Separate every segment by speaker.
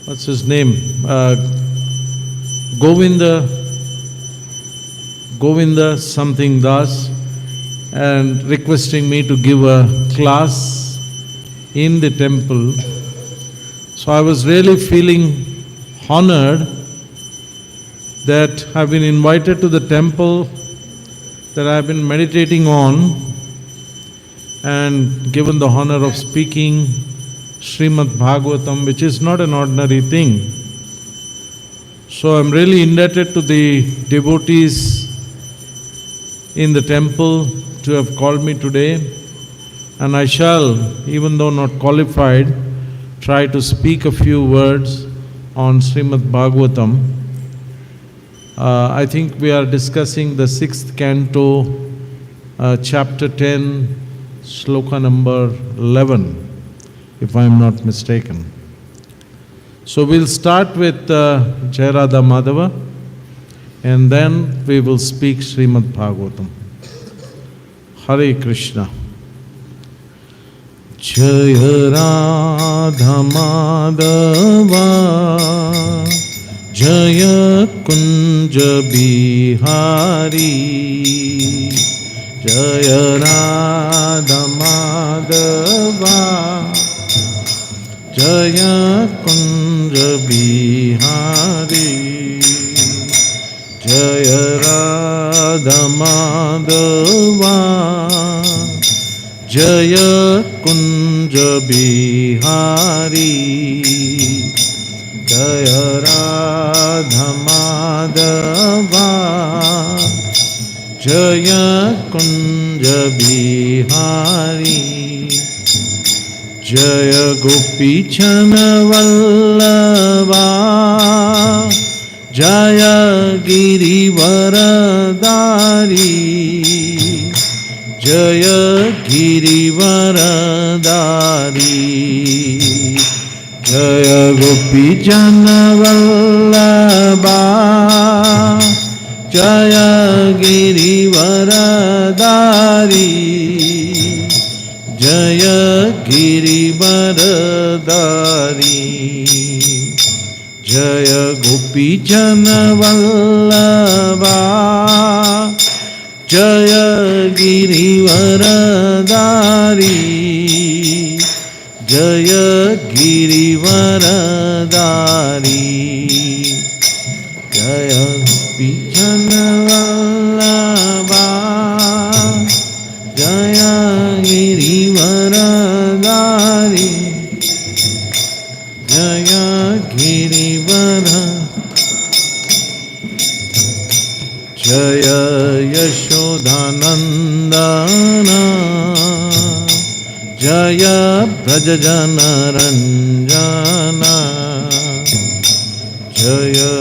Speaker 1: what's his name? Govinda something Das, and requesting me to give a class in the temple. So I was really feeling honored that I've been invited to the temple that I've been meditating on and given the honor of speaking Srimad Bhagavatam, which is not an ordinary thing. So I'm really indebted to the devotees in the temple to have called me today, and I shall, even though not qualified, try to speak a few words on Srimad Bhagavatam. I think we are discussing the 6th canto, chapter 10, sloka number 11, if I am not mistaken. So we'll start with Jai Radha Madhava, and then we will speak Srimad Bhagavatam. Hare Krishna. Jai Radha Madhava, Jaya Kunja Bihari, Jaya Radha Madhava, Jaya Kunja Bihari, Jaya Radha Madhava, Jaya Kunja Bihari, Jaya Radha Madhava, Jaya Kunja Bihari, Jaya Gopi Chana Vallabha, Jaya Girivaradari, Jaya Girivaradari, Jaya Gopi Jana Vallabha, Jaya Girivaradari, Jaya Girivaradari, Jaya Gopi Jana Vallabha, Jaya Girivaradari, Jaya Girivaradari, Jaya Gopi Jana Vallabha, Jaya Girivaradari, Jaya Girivaradari, Jaya Yashodhanandana, Jaya Brajajana Ranjana, Jaya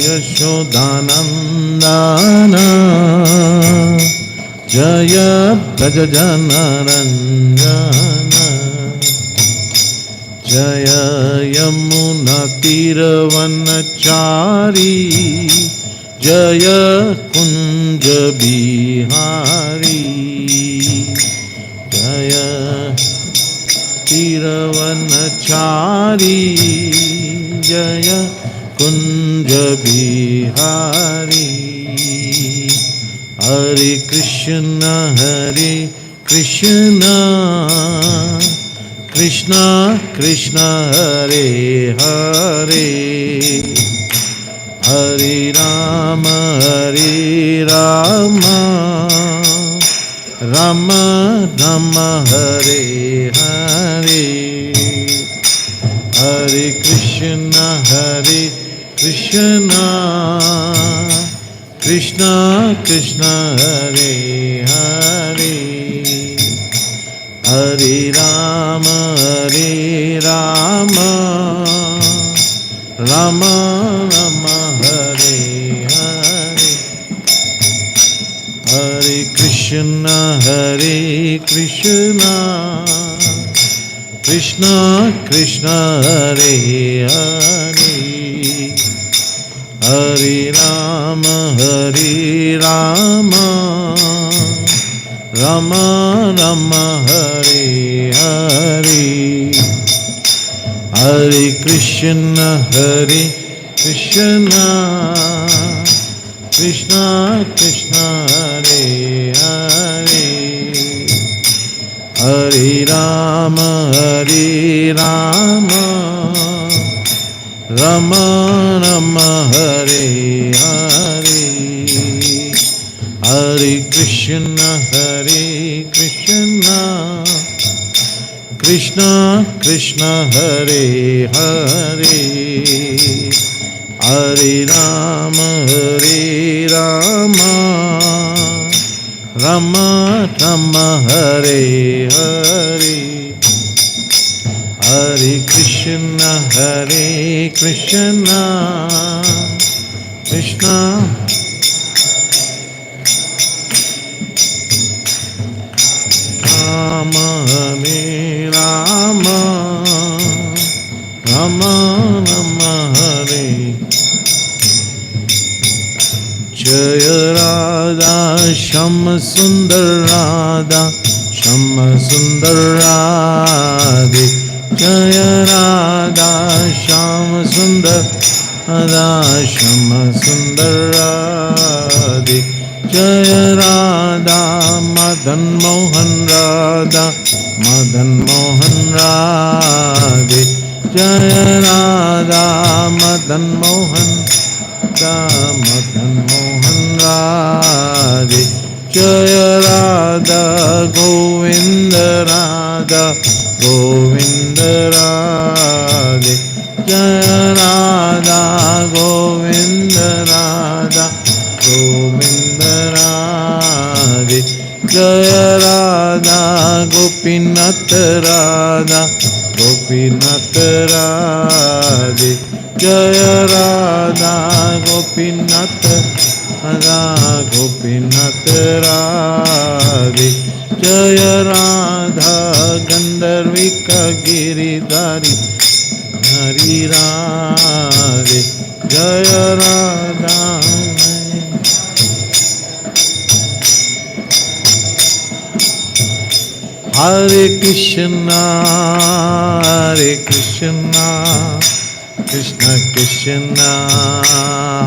Speaker 1: Yashodhanandana, Jaya Brajajana Ranjana, Jaya Yamuna Tiravanachari, Jaya Kunja Bihari, Jaya Tiravanachari, Jaya Kunja Bihari. Hare Krishna, Krishna Krishna, Hare Hare, Hare Rama, Rama Rama, Hare Hare, Hare Krishna, Krishna Krishna, Hare Hare, Hare Rama, Rama Rama, Hare Hare, Hare Krishna, Krishna Krishna, Hare Hare, Hare Rama, Rama Rama, Hare Hare, Hare Krishna Krishna Krishna Krishna Hare Hare Hare Rama Rama Rama Hare Hare Hare Krishna Krishna Krishna Hare Hare Hare Rama Rama Rama Hare Hare Hare Krishna Krishna Rama Hare Rama Rama Rama Hare Jaya Radha Shama Sundar Radha Shama Sundar Radhe Jaya Radha Shama Sundar Radha Shama Sundar Radhe Jaya Radha Madan Mohan Radha Madan Mohan Radhe Jaya Radha Madan Mohan Madan Mohan Radhe Jaya Radha Govinda Radha Govinda Radhe Jaya Radha Govinda Radha Govinda Radhe Jaya Radha Gopinath Radha Gopinath Radhe Jaya Radha Gopinath Radha Gopinath Radhe Jaya Radha Gandharvika Giridhari Hari Radhe Jaya Radha Hare Krishna Krishna Krishna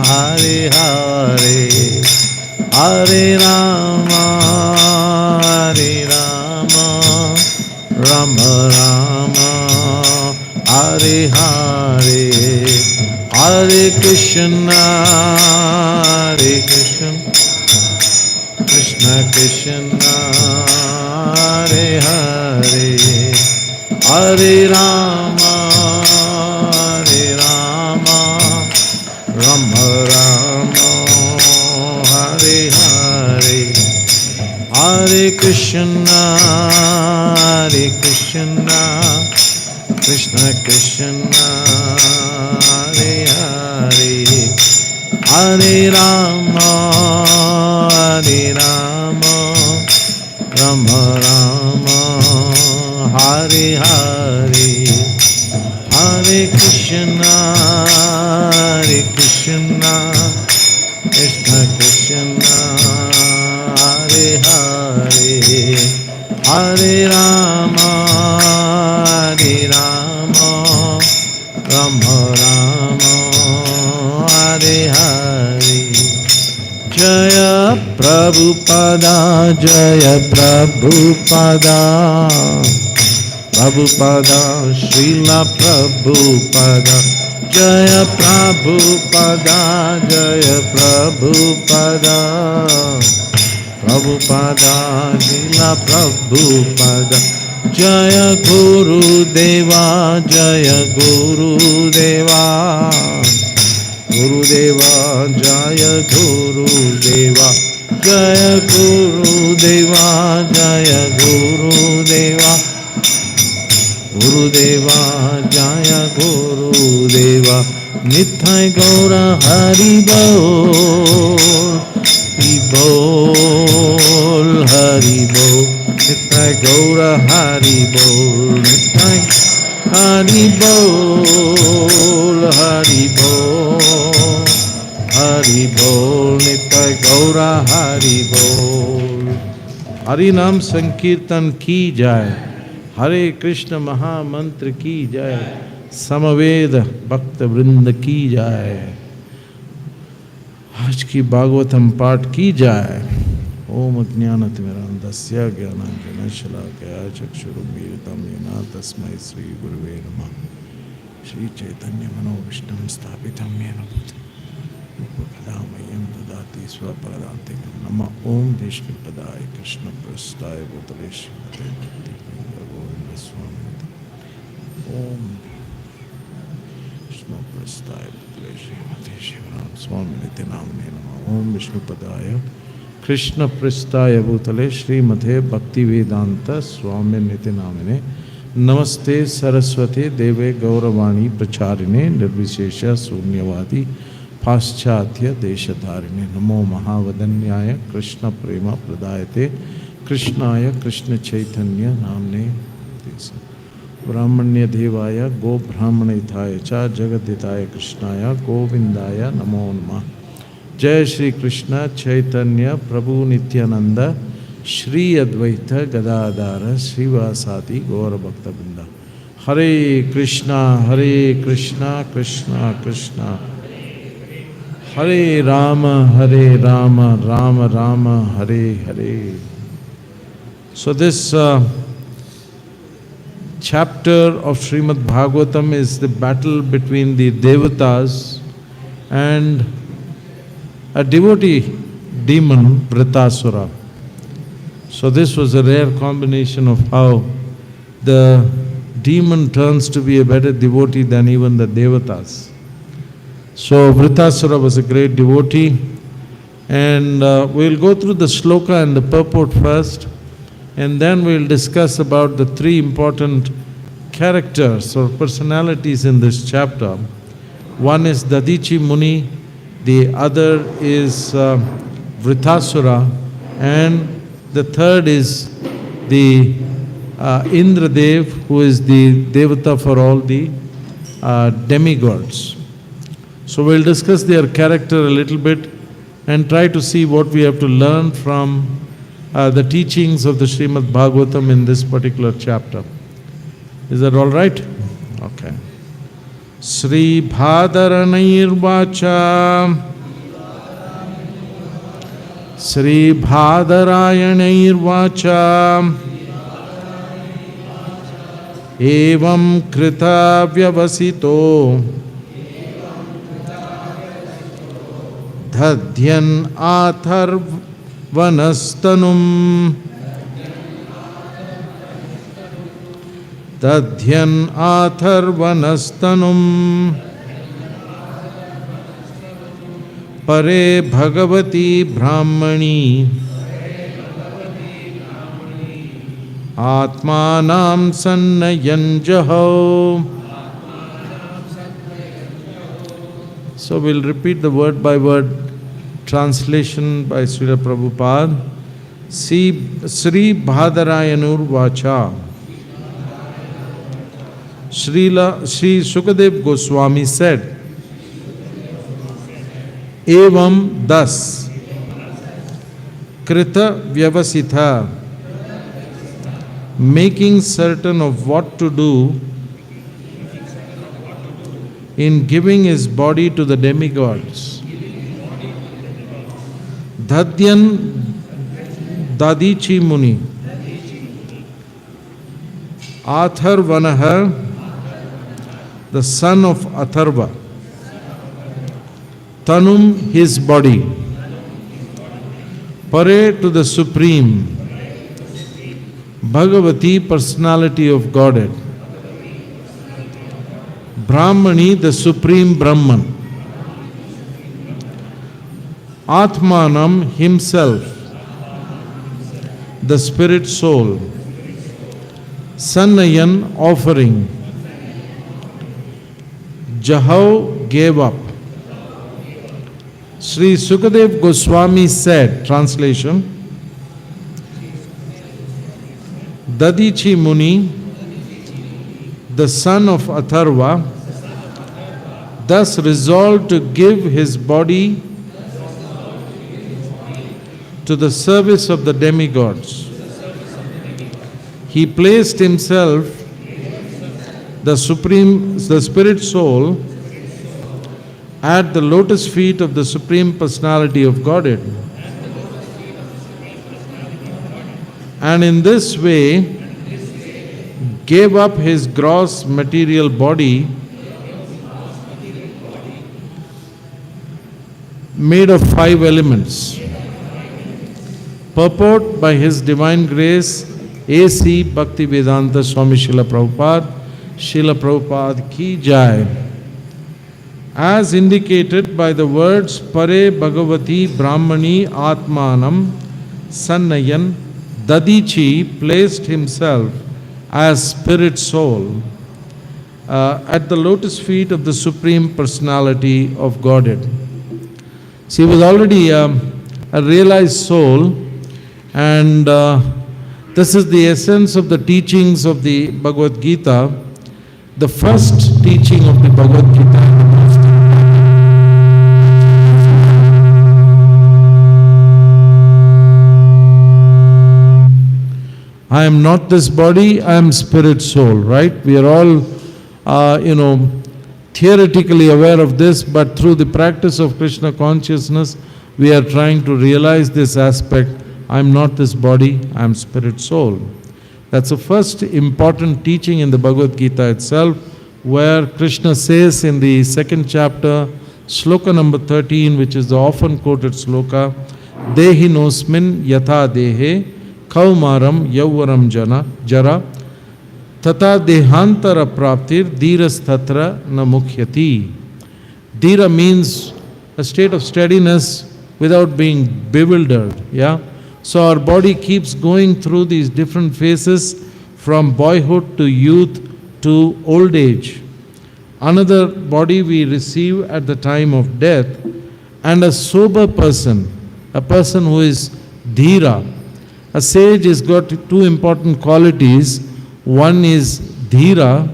Speaker 1: Hare Hare Hare Rama Rama Rama Hare Hare Hare Krishna Krishna Krishna Hare Hare Hare Rama Rama Rama Hare Hare Hare Krishna Krishna Krishna Hare Hare Hare Rama Rama Rama Hare Hare Hare Krishna Krishna Krishna Hare Hare Hare Rama Rama Rama Hare Hare Jaya Prabhupada Jaya Prabhupada Prabhupada Srila Prabhupada Jaya Prabhupada Jaya Prabhupada Prabhupada Srila Prabhupada Jaya Guru Deva Jaya Guru Deva Guru Deva Jaya Guru Deva Jaya Guru Deva Jaya Guru Deva Guru Deva Jaya Guru Deva Nithai Gaura Hari Bol Hari Bol Nithai Gaura Hari Bol Nithai Hari Bol Hari Bol Nithai Gaura Hari Bol Hari Naam Sankirtan की जाए, हरे कृष्ण महामंत्र की जय, समवेद भक्त वृंद की जाए। आज की भागवतम पाठ की जाए। ओम अज्ञानतिमिरान्धस्य ज्ञानाञ्जनशलाकया चक्षुरुन्मीलितं येन तस्मै श्री गुरुवे नमः। श्री चैतन्य मनोभीष्टं स्थापितं येन रूपकदामह्यं ददाति स्वपदान्तिकं। नमः ओम विष्णुपदाय कृष्णप्रेष्ठाय भूतले श्रीमते भक्तिवेदान्त ओम विष्णुप्रेष्ठाय भूतले श्रीमते शिवराम स्वामिनिति नाम्ने नमः। ओम विष्णुपदाय कृष्णप्रेष्ठाय भूतले श्रीमते भक्तिवेदान्त स्वामिनिति नाम्ने नमस्ते सरस्वती देवे गौरवाणी प्रचारिणे निर्विशेष शून्यवादी पाश्चात्य देशधारिणे। नमो महावदन्याय कृष्ण प्रेम प्रदायते कृष्णाय कृष्ण चैतन्य नामने ब्राह्मण्य देवाय गो ब्राह्मणिताय च जगद्दिताय कृष्णाय गोविंदाय नमो नमः। जय श्री कृष्ण चैतन्य प्रभु नित्यानंद श्री अद्वैत गदाधर श्रीवासादि गौर भक्तवृंद। हरे कृष्णा कृष्णा कृष्णा हरे Ram Ram Ram Hare Hare. So this chapter of Srimad Bhagavatam is the battle between the devatas and a devotee demon, Vritasura. So this was a rare combination of how the demon turns to be a better devotee than even the devatas. So Vritasura was a great devotee, and we'll go through the shloka and the purport first, and then we'll discuss about the three important characters or personalities in this chapter. One is Dadichi Muni, the other is Vritasura, and the third is the Indradev, who is the devata for all the demigods. So we'll discuss their character a little bit and try to see what we have to learn from the teachings of the Srimad Bhagavatam in this particular chapter. Is that all right? Okay. Sri Bhadaranirvacha Sri Bhadarayanirvacha Evam Krita Vyavasito Dhadhyan Atharvanastanum Dadhyan Atharvanastanum Pare Bhagavati Brahmani Atmanam Sannayanjaho. So we'll repeat the word by word translation by Srila Prabhupada. Sri Bhadarayanur Vacha. Sri Sukadev Goswami said, Evam thus, Krita Vyavasitha, making certain of what to do in giving his body to the demigods. Dhadyan Dadichi Muni Atharvanaha, the son of Atharva, Tanum, his body, Pare, to the Supreme, Bhagavati, personality of Godhead, Brahmani, the Supreme Brahman, Atmanam, himself, the spirit soul, Sannayan, offering, Jahau, gave up. Sri Sukadev Goswami said, translation, Dadichi Muni, the son of Atharva, thus resolved to give his body to the service of the demigods. He placed himself the spirit soul at the lotus feet of the Supreme Personality of Godhead. And in this way gave up his gross material body made of 5 elements. Purport by His Divine Grace A.C. Bhaktivedanta Swami Srila Prabhupada Ki Jai. As indicated by the words Pare Bhagavati Brahmani Atmanam Sannayan, Dadichi placed himself as spirit soul at the lotus feet of the Supreme Personality of Godhead. So he was already a realized soul, and this is the essence of the teachings of the Bhagavad Gita. The first teaching of the Bhagavad Gita. I am not this body, I am spirit soul, right? We are all, theoretically aware of this, but through the practice of Krishna consciousness, we are trying to realize this aspect. I am not this body, I am spirit soul. That's the first important teaching in the Bhagavad Gita itself, where Krishna says in the second chapter, sloka number 13, which is the often quoted sloka, Dehi nosmin yatha dehe kaumaram yauvaram jara tata dehantara praptir dhiras tatra na mukhyati. Dhira means a state of steadiness without being bewildered. Yeah. So our body keeps going through these different phases from boyhood to youth to old age. Another body we receive at the time of death, and a sober person, a person who is dhira. A sage has got 2 important qualities. One is dhira,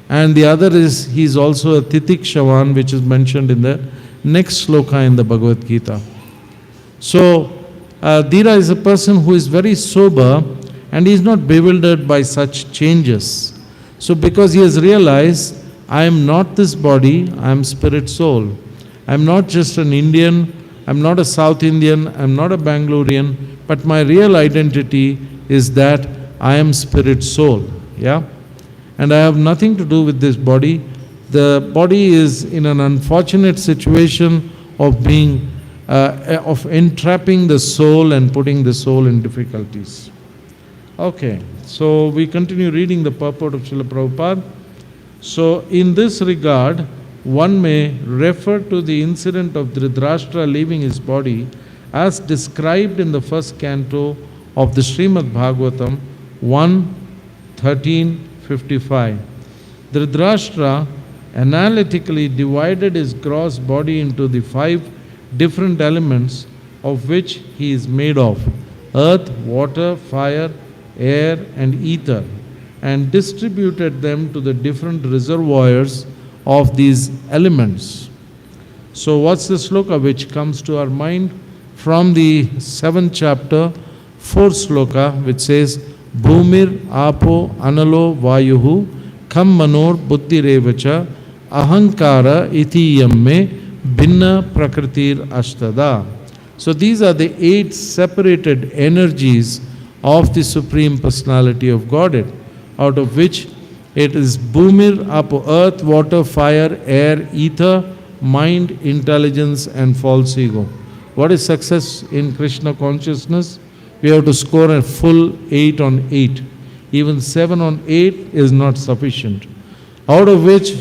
Speaker 1: and the other is he is also a titikshavan, which is mentioned in the next sloka in the Bhagavad Gita. So dhira is a person who is very sober and he is not bewildered by such changes. So because he has realized, I am not this body, I am spirit soul. I am not just an Indian, I am not a South Indian, I am not a Bengalurian, but my real identity is that I am spirit soul. Yeah? And I have nothing to do with this body. The body is in an unfortunate situation of being of entrapping the soul and putting the soul in difficulties. Okay, so we continue reading the purport of Srila Prabhupada. So in this regard, one may refer to the incident of Dhritarashtra leaving his body as described in the first canto of the Srimad Bhagavatam 1:13-55. Dhritarashtra analytically divided his gross body into the 5 different elements of which he is made of: earth, water, fire, air and ether, and distributed them to the different reservoirs of these elements. So what's the sloka which comes to our mind? From the 7th chapter, 4th sloka, which says, Bhumir apo analo vayuhu kam manor buddhirevacha ahankara iti yamme binna prakritir ashtada. So these are the 8 separated energies of the Supreme Personality of Godhead, out of which it is Bhumir apo, earth, water, fire, air, ether, mind, intelligence and false ego. What is success in Krishna consciousness? We have to score a full 8 on 8. Even 7 on 8 is not sufficient. Out of which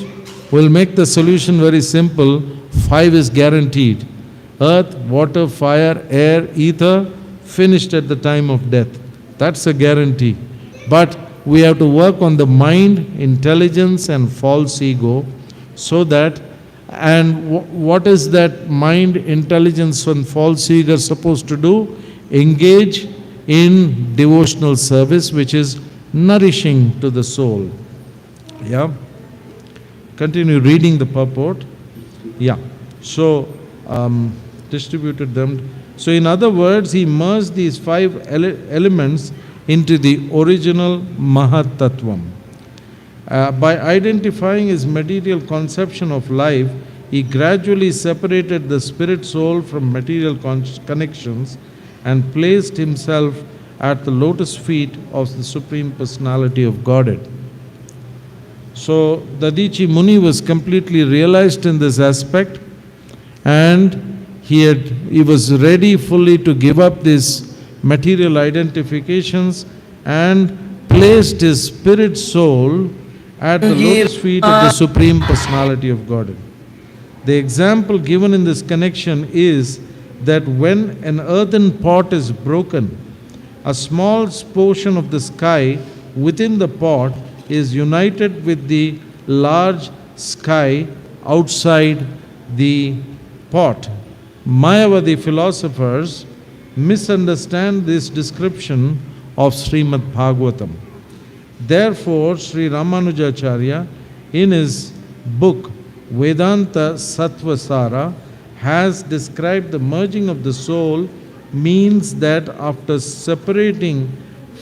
Speaker 1: will make the solution very simple. 5 is guaranteed. Earth, water, fire, air, ether, finished at the time of death. That's a guarantee. But we have to work on the mind, intelligence and false ego, so that, and what is that mind, intelligence and false ego supposed to do? Engage in devotional service, which is nourishing to the soul. Yeah. Continue reading the purport. Yeah. So, distributed them. So in other words, he merged these 5 elements into the original Mahatattvam. By identifying his material conception of life, he gradually separated the spirit soul from material connections and placed himself at the lotus feet of the Supreme Personality of Godhead. So Dadichi Muni was completely realized in this aspect, and he was ready fully to give up these material identifications and placed his spirit soul at the lotus feet of the Supreme Personality of Godhead. The example given in this connection is that when an earthen pot is broken, a small portion of the sky within the pot is united with the large sky outside the pot. Mayavadi philosophers misunderstand this description of Srimad Bhagavatam. Therefore, Sri Ramanujacharya, in his book Vedanta Sattvasara, has described the merging of the soul means that after separating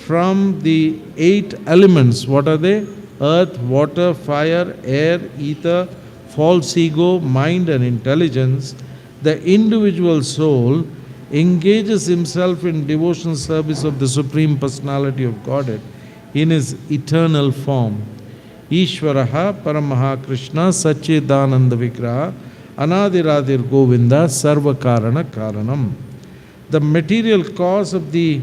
Speaker 1: from the 8 elements, what are they? Earth, water, fire, air, ether, false ego, mind and intelligence, the individual soul engages himself in devotional service of the Supreme Personality of Godhead in his eternal form. Ishvaraha Paramaha Krishna Satchidananda Vigraha Anadiradir Govinda Sarva Karana Karanam. The material cause of the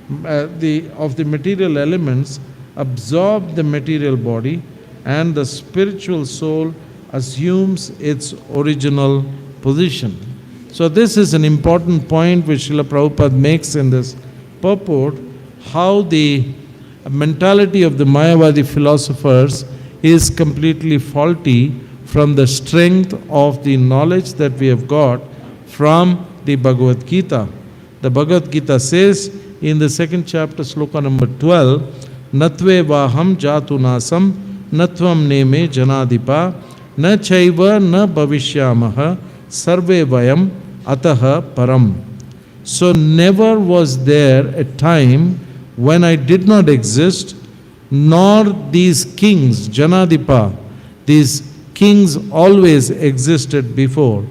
Speaker 1: material elements absorb the material body, and the spiritual soul assumes its original position. So this is an important point which Srila Prabhupada makes in this purport, how the mentality of the Mayavadi philosophers is completely faulty from the strength of the knowledge that we have got from the Bhagavad Gita. The Bhagavad Gita says in the 2nd chapter, sloka number 12, Natve vaham jatu nasam natvam neme janadipa na chaiva na bhavishyamaha sarve vayam ataha param. So never was there a time when I did not exist, nor these kings, Janadipa, these kings always existed before.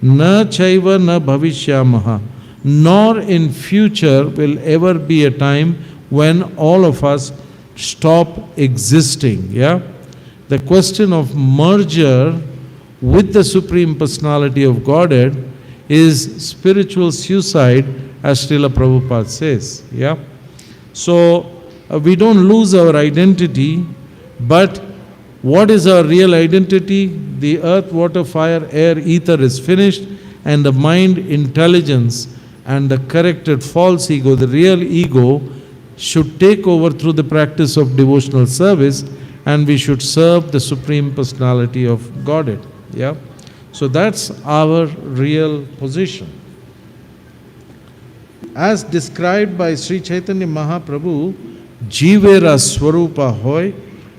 Speaker 1: Na chaiva na bhavishyamaha, nor in future will ever be a time when all of us stop existing. Yeah? The question of merger with the Supreme Personality of Godhead is spiritual suicide, as Srila Prabhupada says. Yeah? So we don't lose our identity, but what is our real identity? The earth, water, fire, air, ether is finished, and the mind, intelligence, and the corrected false ego, the real ego, should take over through the practice of devotional service, and we should serve the Supreme Personality of Godhead. Yeah? So that's our real position. As described by Sri Chaitanya Mahaprabhu, Jivera Swarupa Hoy,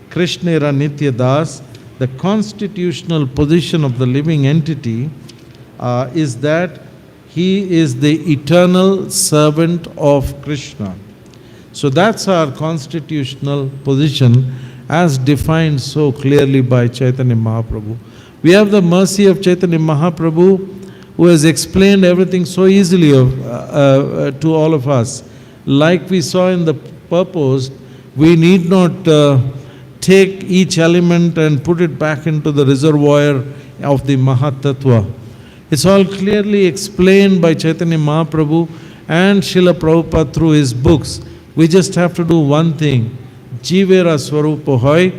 Speaker 1: Krishnera Nitya Das, the constitutional position of the living entity is that he is the eternal servant of Krishna. So that's our constitutional position as defined so clearly by Chaitanya Mahaprabhu. We have the mercy of Chaitanya Mahaprabhu, who has explained everything so easily to all of us. Like we saw in the purpose, we need not take each element and put it back into the reservoir of the Mahatattva. It's all clearly explained by Chaitanya Mahaprabhu and Srila Prabhupada through his books. We just have to do one thing. Jivera Swarupa Hoy,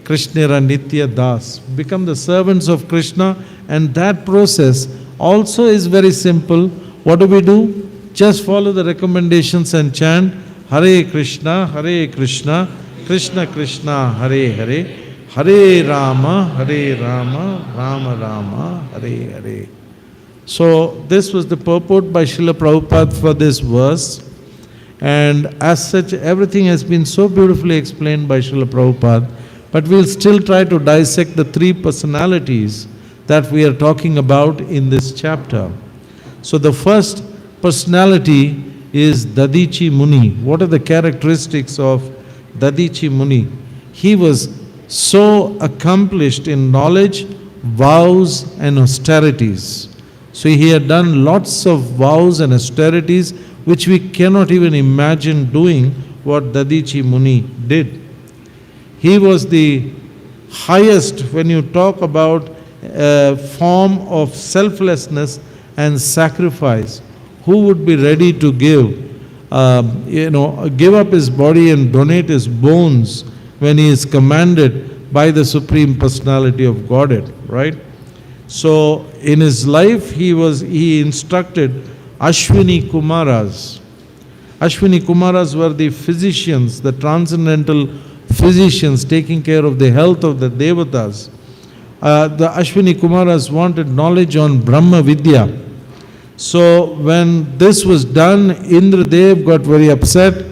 Speaker 1: Krishnera Nitya Das. Become the servants of Krishna, and that process also is very simple. What do? Just follow the recommendations and chant Hare Krishna, Krishna Krishna, Hare Hare, Hare Rama, Rama Rama, Hare Hare. So this was the purport by Srila Prabhupada for this verse. And as such, everything has been so beautifully explained by Srila Prabhupada. But we'll still try to dissect the 3 personalities that we are talking about in this chapter. So the first personality is Dadichi Muni. What are the characteristics of Dadichi Muni? He was so accomplished in knowledge, vows and austerities. So he had done lots of vows and austerities which we cannot even imagine doing what Dadichi Muni did. He was the highest when you talk about a form of selflessness and sacrifice. Who would be ready to give up his body and donate his bones when he is commanded by the Supreme Personality of Godhead, right? So in his life he instructed Ashwini Kumaras. Ashwini Kumaras were the physicians, the transcendental physicians taking care of the health of the devatas. The Ashwini Kumaras wanted knowledge on Brahma Vidya. So when this was done, Indradev got very upset.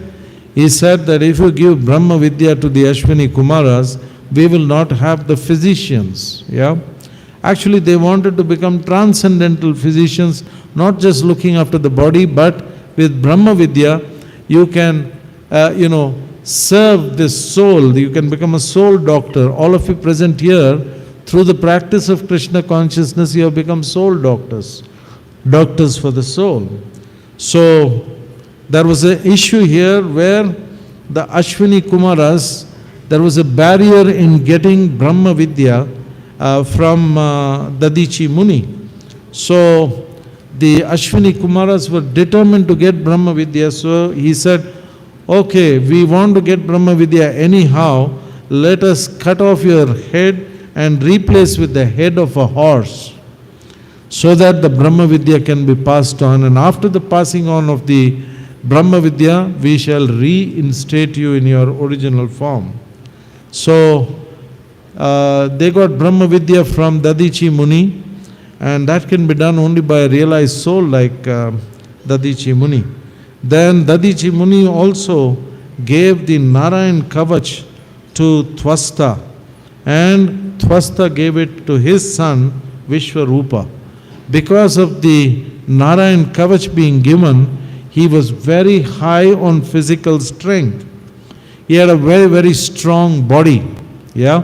Speaker 1: He said that if you give Brahma Vidya to the Ashwini Kumaras, we will not have the physicians. Yeah? Actually, they wanted to become transcendental physicians, not just looking after the body, but with Brahma Vidya, you can, serve this soul. You can become a soul doctor. All of you present here, through the practice of Krishna consciousness, you have become soul doctors. Doctors for the soul. So, there was an issue here where the Ashwini Kumaras, there was a barrier in getting Brahma Vidya from Dadichi Muni. So, the Ashwini Kumaras were determined to get Brahma Vidya. So, he said, okay, we want to get Brahma Vidya anyhow. Let us cut off your head and replace with the head of a horse, so that the Brahma Vidya can be passed on. And after the passing on of the Brahma Vidya, we shall reinstate you in your original form. So, they got Brahma Vidya from Dadichi Muni, and that can be done only by a realized soul like Dadichi Muni. Then Dadichi Muni also gave the Narayan Kavach to Twasta, and Twasta gave it to his son Vishwarupa. Because of the Narayan Kavach being given, he was very high on physical strength. He had a very, very strong body. Yeah?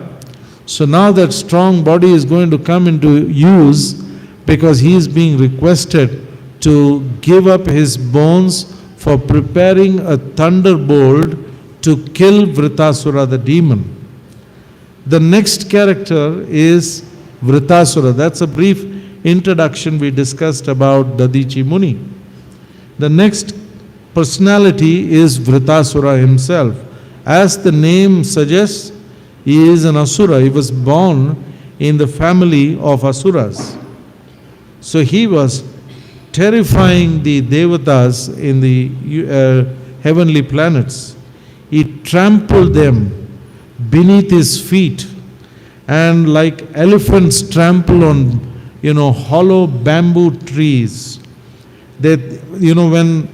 Speaker 1: So now that strong body is going to come into use because he is being requested to give up his bones for preparing a thunderbolt to kill Vritasura the demon. The next character is Vritasura. That's a brief introduction we discussed about Dadichi Muni. The next personality is Vritasura himself. As the name suggests, he is an Asura. He was born in the family of Asuras. So he was terrifying the devatas in the heavenly planets. He trampled them beneath his feet, and like elephants trample on hollow bamboo trees. That, when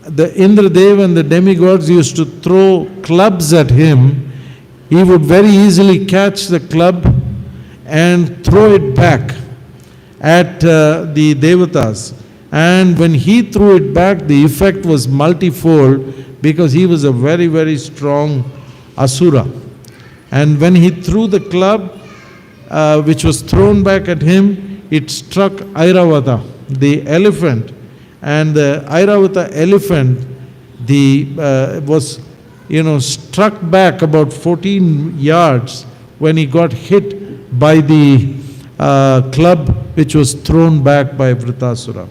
Speaker 1: the Indradev and the demigods used to throw clubs at him, he would very easily catch the club and throw it back at the devatas. And when he threw it back, the effect was multifold because he was a very, very strong Asura. And when he threw the club, which was thrown back at him, it struck Airavata, the elephant. And the Airavata elephant was struck back about 14 yards when he got hit by the club which was thrown back by Vritasura.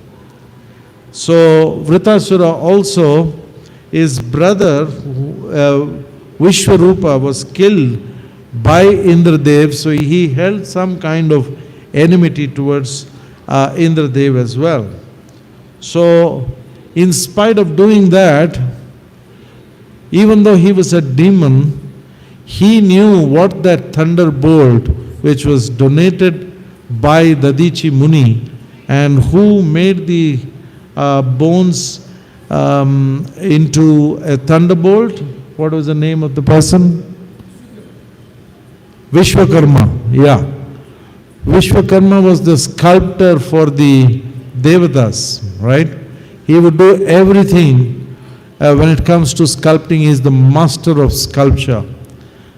Speaker 1: So Vritasura also, his brother Vishwarupa was killed by Indradev, so he held some kind of enmity towards Indradev as well. So, in spite of doing that, even though he was a demon, he knew what that thunderbolt, which was donated by Dadichi Muni, and who made the bones into a thunderbolt. What was the name of the person? Vishwakarma. Yeah. Vishwakarma was the sculptor for the devatas, right? He would do everything when it comes to sculpting. He is the master of sculpture.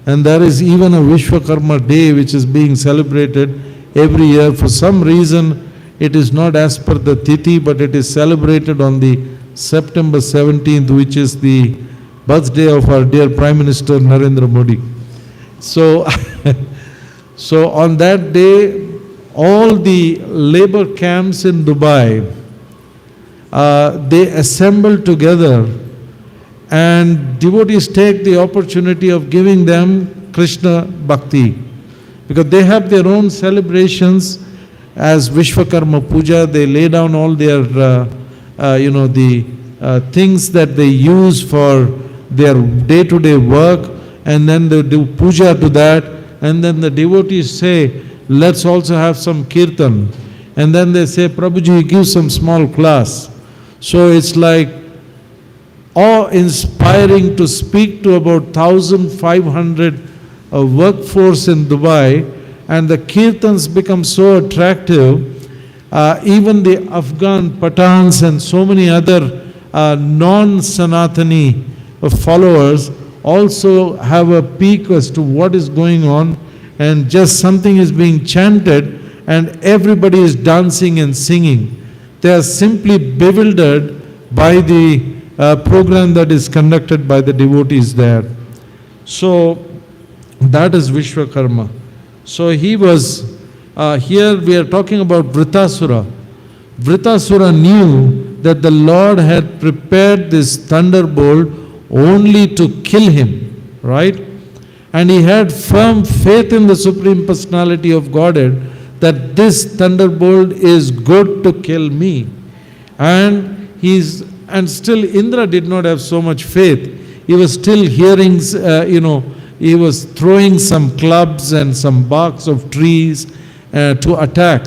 Speaker 1: And there is even a Vishwakarma Day which is being celebrated every year. For some reason, it is not as per the Tithi, but it is celebrated on the September 17th, which is the birthday of our dear Prime Minister Narendra Modi. So, so on that day, all the labor camps in Dubai, they assemble together, and devotees take the opportunity of giving them Krishna Bhakti. Because they have their own celebrations as Vishwakarma Puja. They lay down all their, things that they use for their day-to-day work, and then they do puja to that, and then the devotees say, let's also have some kirtan. And then they say, Prabhuji, give some small class. So it's like awe-inspiring to speak to about 1,500 workforce in Dubai, and the kirtans become so attractive. Even the Afghan Pathans and so many other non-Sanatani followers also have a peek as to what is going on, and just something is being chanted and everybody is dancing and singing. They are simply bewildered by the program that is conducted by the devotees there. So that is Vishwakarma. So he was, here we are talking about Vritasura. Vritasura knew that the Lord had prepared this thunderbolt only to kill him, right? And he had firm faith in the Supreme Personality of Godhead that this thunderbolt is good to kill me. And still Indra did not have so much faith. He was still hearing, he was throwing some clubs and some barks of trees to attack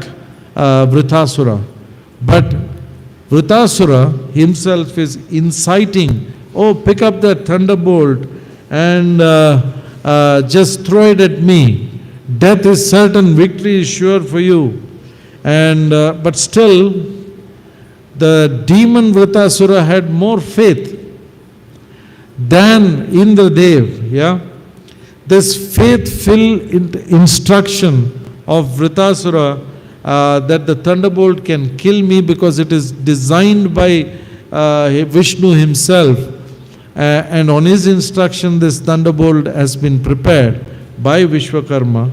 Speaker 1: Vritasura. But Vritasura himself is inciting, pick up that thunderbolt and just throw it at me. Death is certain, victory is sure for you. And but still, the demon Vritasura had more faith than Indradev. Yeah, this faith-filled instruction of Vritasura that the thunderbolt can kill me because it is designed by Vishnu himself, and on his instruction this thunderbolt has been prepared by Vishwakarma.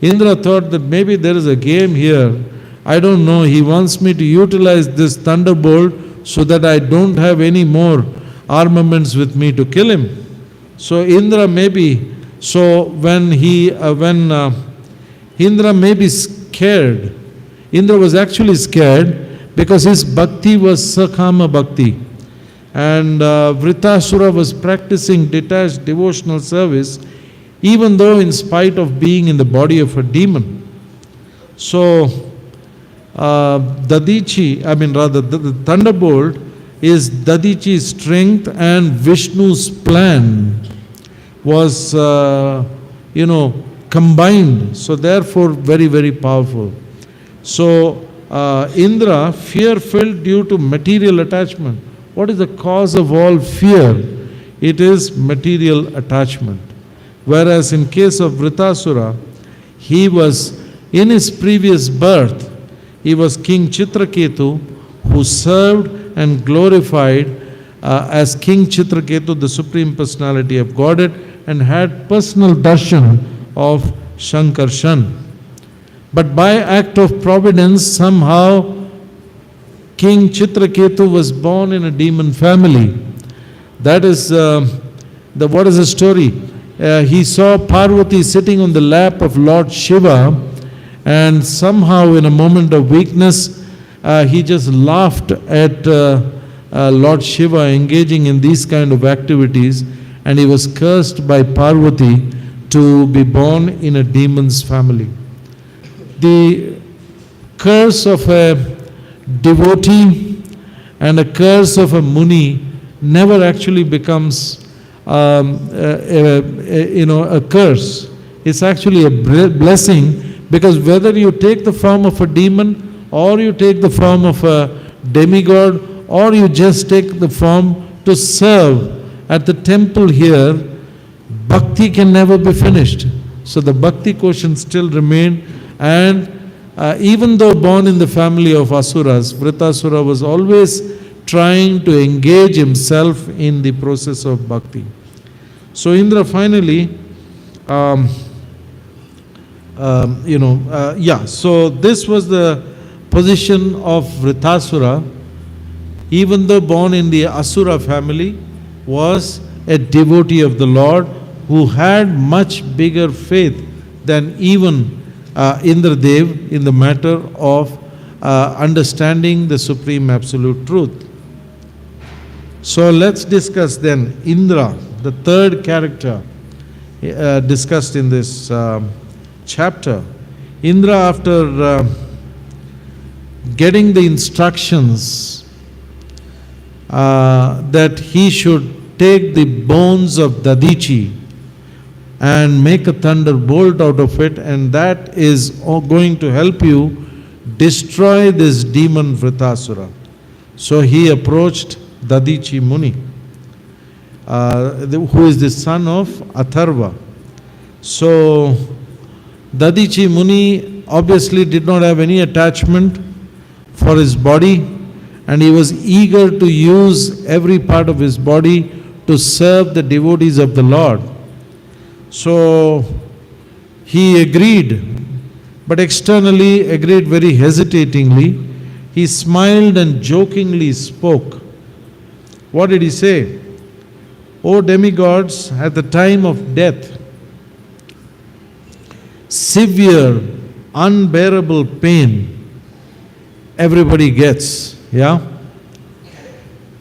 Speaker 1: Indra thought that maybe there is a game here. I don't know, he wants me to utilize this thunderbolt so that I don't have any more armaments with me to kill him. So Indra may be, when Indra may be scared, Indra was actually scared because his bhakti was Sakama bhakti. And Vritasura was practicing detached devotional service, even though in spite of being in the body of a demon. So, the thunderbolt is Dadichi's strength, and Vishnu's plan was, combined. So therefore, very, very powerful. So, Indra, fear-filled due to material attachment. What is the cause of all fear? It is material attachment. Whereas in case of Vritasura, he was, in his previous birth, he was King Chitraketu, who served and glorified as King Chitraketu, the Supreme Personality of Godhead, and had personal darshan of Shankarshan. But by act of providence, somehow King Chitraketu was born in a demon family. That is, what is the story? He saw Parvati sitting on the lap of Lord Shiva, and somehow in a moment of weakness, he just laughed at Lord Shiva engaging in these kind of activities, and he was cursed by Parvati to be born in a demon's family. The curse of a devotee and a curse of a muni never actually becomes a curse. It's actually a blessing, because whether you take the form of a demon, or you take the form of a demigod, or you just take the form to serve at the temple here, bhakti can never be finished. So the bhakti quotient still remained, and even though born in the family of asuras, Vritasura was always trying to engage himself in the process of bhakti. So Indra finally, so this was the position of Vritasura, even though born in the Asura family, was a devotee of the Lord who had much bigger faith than even Indradev in the matter of understanding the supreme absolute truth. So let's discuss then Indra, the third character discussed in this chapter. Indra, after getting the instructions that he should take the bones of Dadichi and make a thunderbolt out of it, and that is going to help you destroy this demon Vritasura. So he approached Dadichi Muni, who is the son of Atharva. So Dadichi Muni obviously did not have any attachment for his body, and he was eager to use every part of his body to serve the devotees of the Lord. So he agreed, but externally agreed very hesitatingly. He smiled and jokingly spoke. What did he say? O demigods, at the time of death, severe, unbearable pain everybody gets, yeah?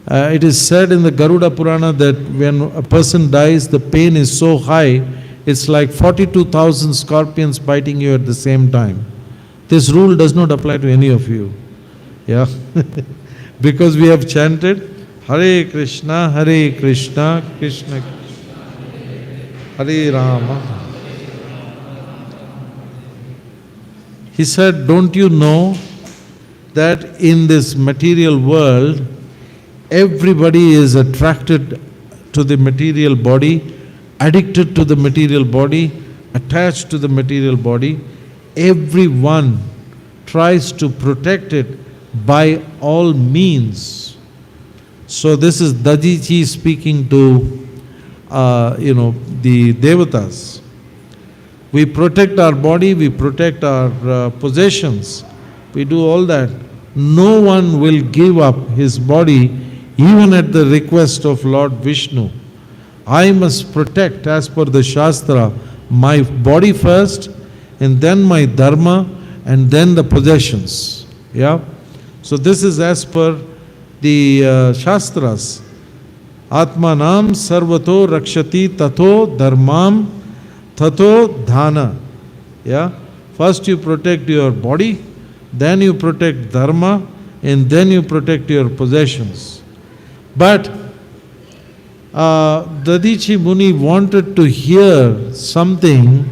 Speaker 1: It is said in the Garuda Purana that when a person dies, the pain is so high, it's like 42,000 scorpions biting you at the same time. This rule does not apply to any of you, yeah? Because we have chanted Hare Krishna, Krishna Krishna, Hare Rama. He said, don't you know that in this material world, everybody is attracted to the material body, addicted to the material body, attached to the material body. Everyone tries to protect it by all means. So this is Dadichi speaking to, the devatas. We protect our body, we protect our possessions, we do all that. No one will give up his body even at the request of Lord Vishnu. I must protect, as per the Shastra, my body first, and then my dharma, and then the possessions. Yeah? So this is as per the Shastras. Atmanam sarvato rakshati tato dharmam tato dhana. Yeah? First you protect your body, then you protect dharma, and then you protect your possessions. But Dadichi Muni wanted to hear something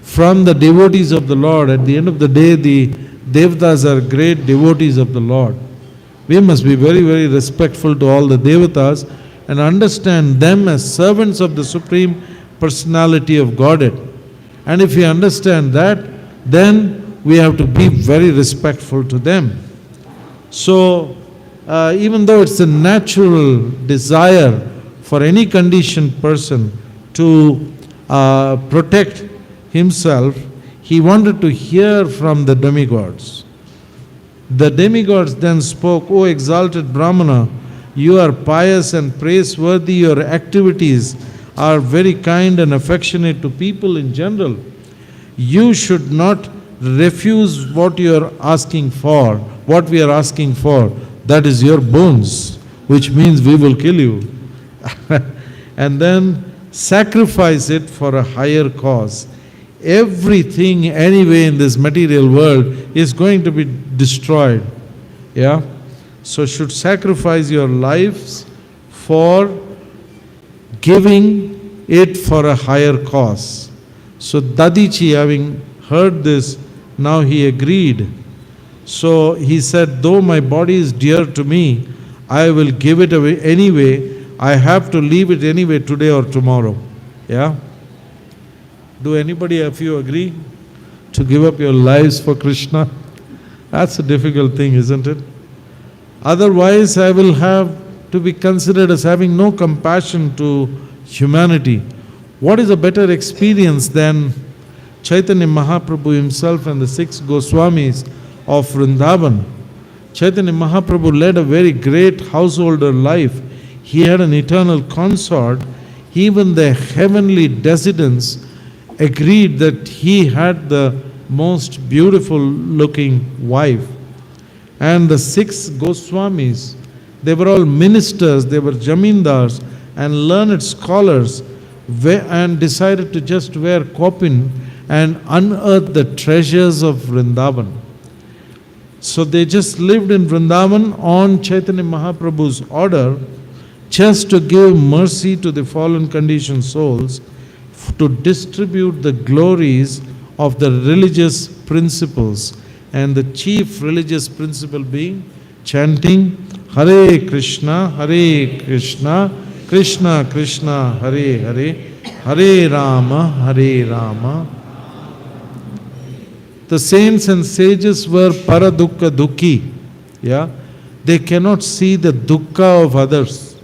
Speaker 1: from the devotees of the Lord. At the end of the day, the devatas are great devotees of the Lord. We must be very, very respectful to all the devatas and understand them as servants of the Supreme Personality of Godhead. And if we understand that, then we have to be very respectful to them. So, even though it's a natural desire for any conditioned person to protect himself, he wanted to hear from the demigods. The demigods then spoke, O exalted Brahmana, you are pious and praiseworthy, your activities are very kind and affectionate to people in general. You should not refuse what you are asking for, what we are asking for, that is your bones, which means we will kill you. And then sacrifice it for a higher cause. Everything anyway in this material world is going to be destroyed. Yeah? So should sacrifice your lives for giving it for a higher cause. So Dadichi, having heard this, now he agreed. So he said, though my body is dear to me, I will give it away anyway. I have to leave it anyway today or tomorrow. Yeah? Do anybody of you agree to give up your lives for Krishna? That's a difficult thing, isn't it? Otherwise, I will have to be considered as having no compassion to humanity. What is a better experience than Chaitanya Mahaprabhu himself and the 6 Goswamis of Vrindavan? Chaitanya Mahaprabhu led a very great householder life. He had an eternal consort. Even the heavenly descendants agreed that he had the most beautiful looking wife. And the 6 Goswamis, they were all ministers, they were jamindars and learned scholars, and decided to just wear kopin and unearth the treasures of Vrindavan. So they just lived in Vrindavan on Chaitanya Mahaprabhu's order, just to give mercy to the fallen conditioned souls, to distribute the glories of the religious principles, and the chief religious principle being chanting Hare Krishna, Krishna Krishna, Hare Hare, Hare Rama, Hare Rama. The saints and sages were paradukka dukhi. Yeah? They cannot see the dukkha of others.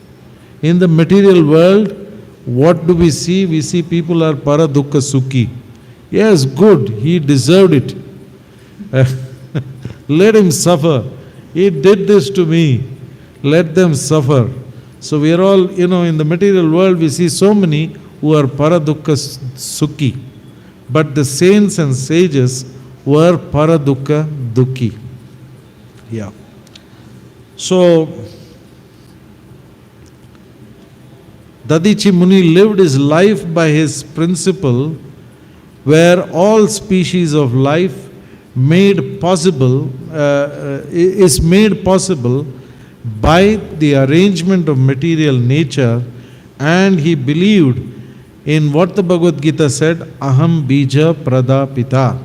Speaker 1: In the material world, what do we see? We see people are paradukka sukhi. Yes, good, he deserved it. Let him suffer. He did this to me. Let them suffer. So we are all, in the material world we see so many who are paradukka sukhi. But the saints and sages were paradukka dukhi. Yeah. So, Dadichi Muni lived his life by his principle, where all species of life is made possible by the arrangement of material nature, and he believed in what the Bhagavad Gita said, Aham Bija Pradapita,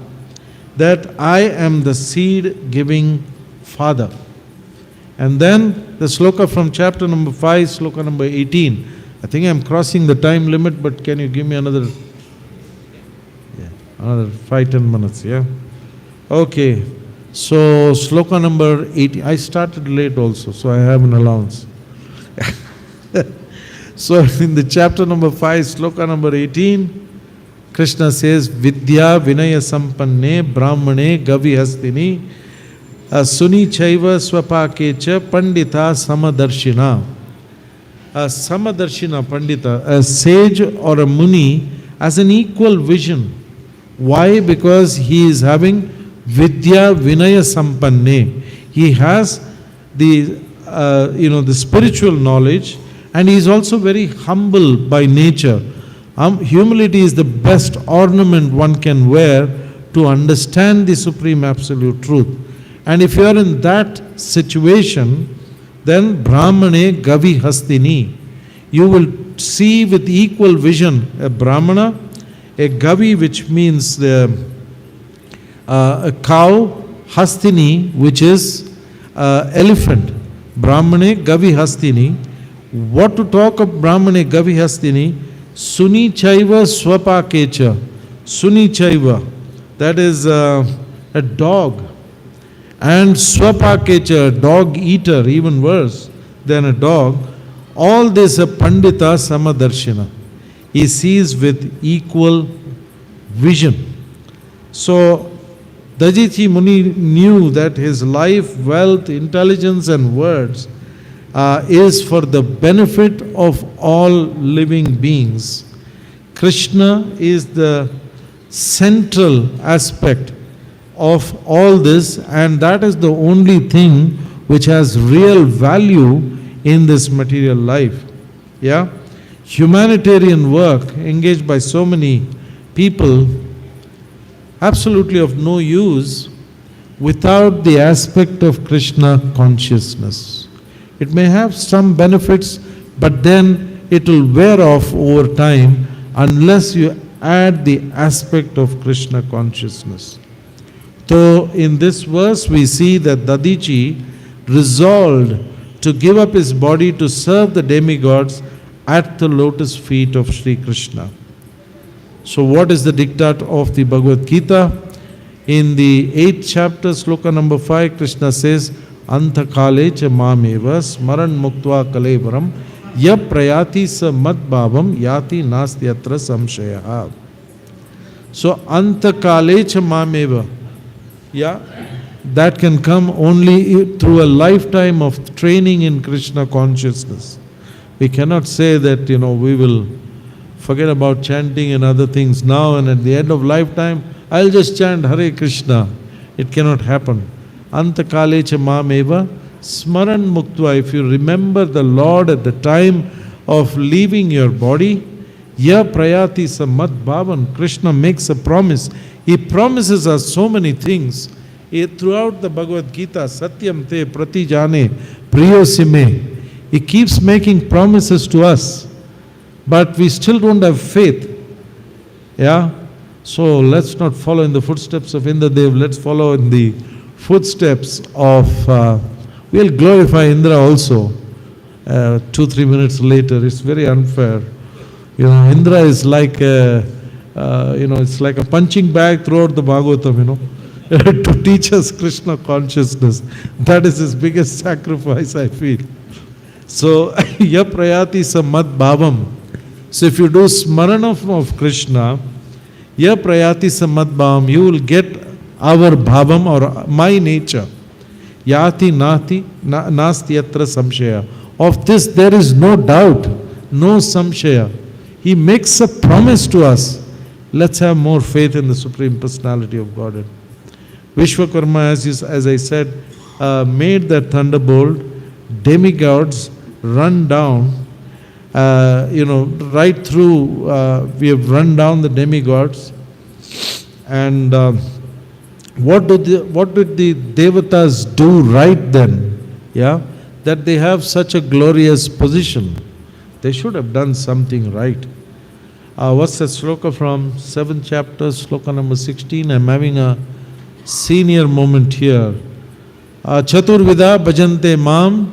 Speaker 1: that I am the seed-giving father. And then the sloka from chapter number 5, sloka number 18. I think I'm crossing the time limit, but can you give me another 5-10 minutes, yeah? Okay, so sloka number 18. I started late also, so I have an allowance. So in the chapter number 5, sloka number 18, Krishna says, Vidya Vinaya Sampanne Brahmane Gavi Hastini Suni Chaiva Swapakecha Pandita Samadarshina. A Samadarshina Pandita, a sage or a Muni, has an equal vision. Why? Because he is having Vidya Vinaya Sampanne. He has the spiritual knowledge, and he is also very humble by nature. Humility is the best ornament one can wear to understand the supreme absolute truth. And if you are in that situation, then Brahmane Gavi Hastini, you will see with equal vision a Brahmana, a Gavi, which means a cow, Hastini, which is elephant. Brahmane Gavi Hastini. What to talk of Brahmane Gavi Hastini? Suni Chaiva Swapakecha. Suni Chaiva, that is a dog. And Swapakecha, dog eater, even worse than a dog. All this a Pandita Samadarshina. He sees with equal vision. So Dajiti Muni knew that his life, wealth, intelligence and words is for the benefit of all living beings. Krishna is the central aspect of all this, and that is the only thing which has real value in this material life. Yeah? Humanitarian work engaged by so many people, absolutely of no use without the aspect of Krishna consciousness. It may have some benefits, but then it will wear off over time unless you add the aspect of Krishna consciousness. So in this verse we see that Dadichi resolved to give up his body to serve the demigods at the lotus feet of Sri Krishna. So what is the diktat of the Bhagavad Gita? In the 8th chapter, sloka number 5, Krishna says, Antakale cha mameva smaran muktva kalevaram ya prayati sa madbhavam yati nastyatra samshaya. So Antakale cha mameva, that can come only through a lifetime of training in Krishna consciousness. We cannot say that, we will forget about chanting and other things now, and at the end of lifetime, I'll just chant Hare Krishna. It cannot happen. Antakale cha mameva smaran muktva. If you remember the Lord at the time of leaving your body, ya prayati samad bhavan. Krishna makes a promise. He promises us so many things. Throughout the Bhagavad Gita, Satyam te pratijane priyosime. He keeps making promises to us, but we still don't have faith. So let's not follow in the footsteps of Indradev. Let's follow in the footsteps of, we'll glorify Indra also. 2-3 minutes later, it's very unfair. Indra is like it's like a punching bag throughout the Bhagavatam, to teach us Krishna consciousness. That is his biggest sacrifice, I feel. So, ya prayati samad bhavam. So if you do smarana of Krishna, ya prayati samad bhavam, you will get our bhavam or my nature. Yati nati nastyatra samshaya. Of this there is no doubt, no samshaya. He makes a promise to us. Let's have more faith in the Supreme Personality of Godhead. Vishwakarma, as I said, made that thunderbolt. Demigods run down, right through, we have run down the demigods. And what did the devatas do right then? That they have such a glorious position. They should have done something right. What's that sloka from 7th chapter, sloka number 16? I'm having a senior moment here. Chaturvida bhajante mam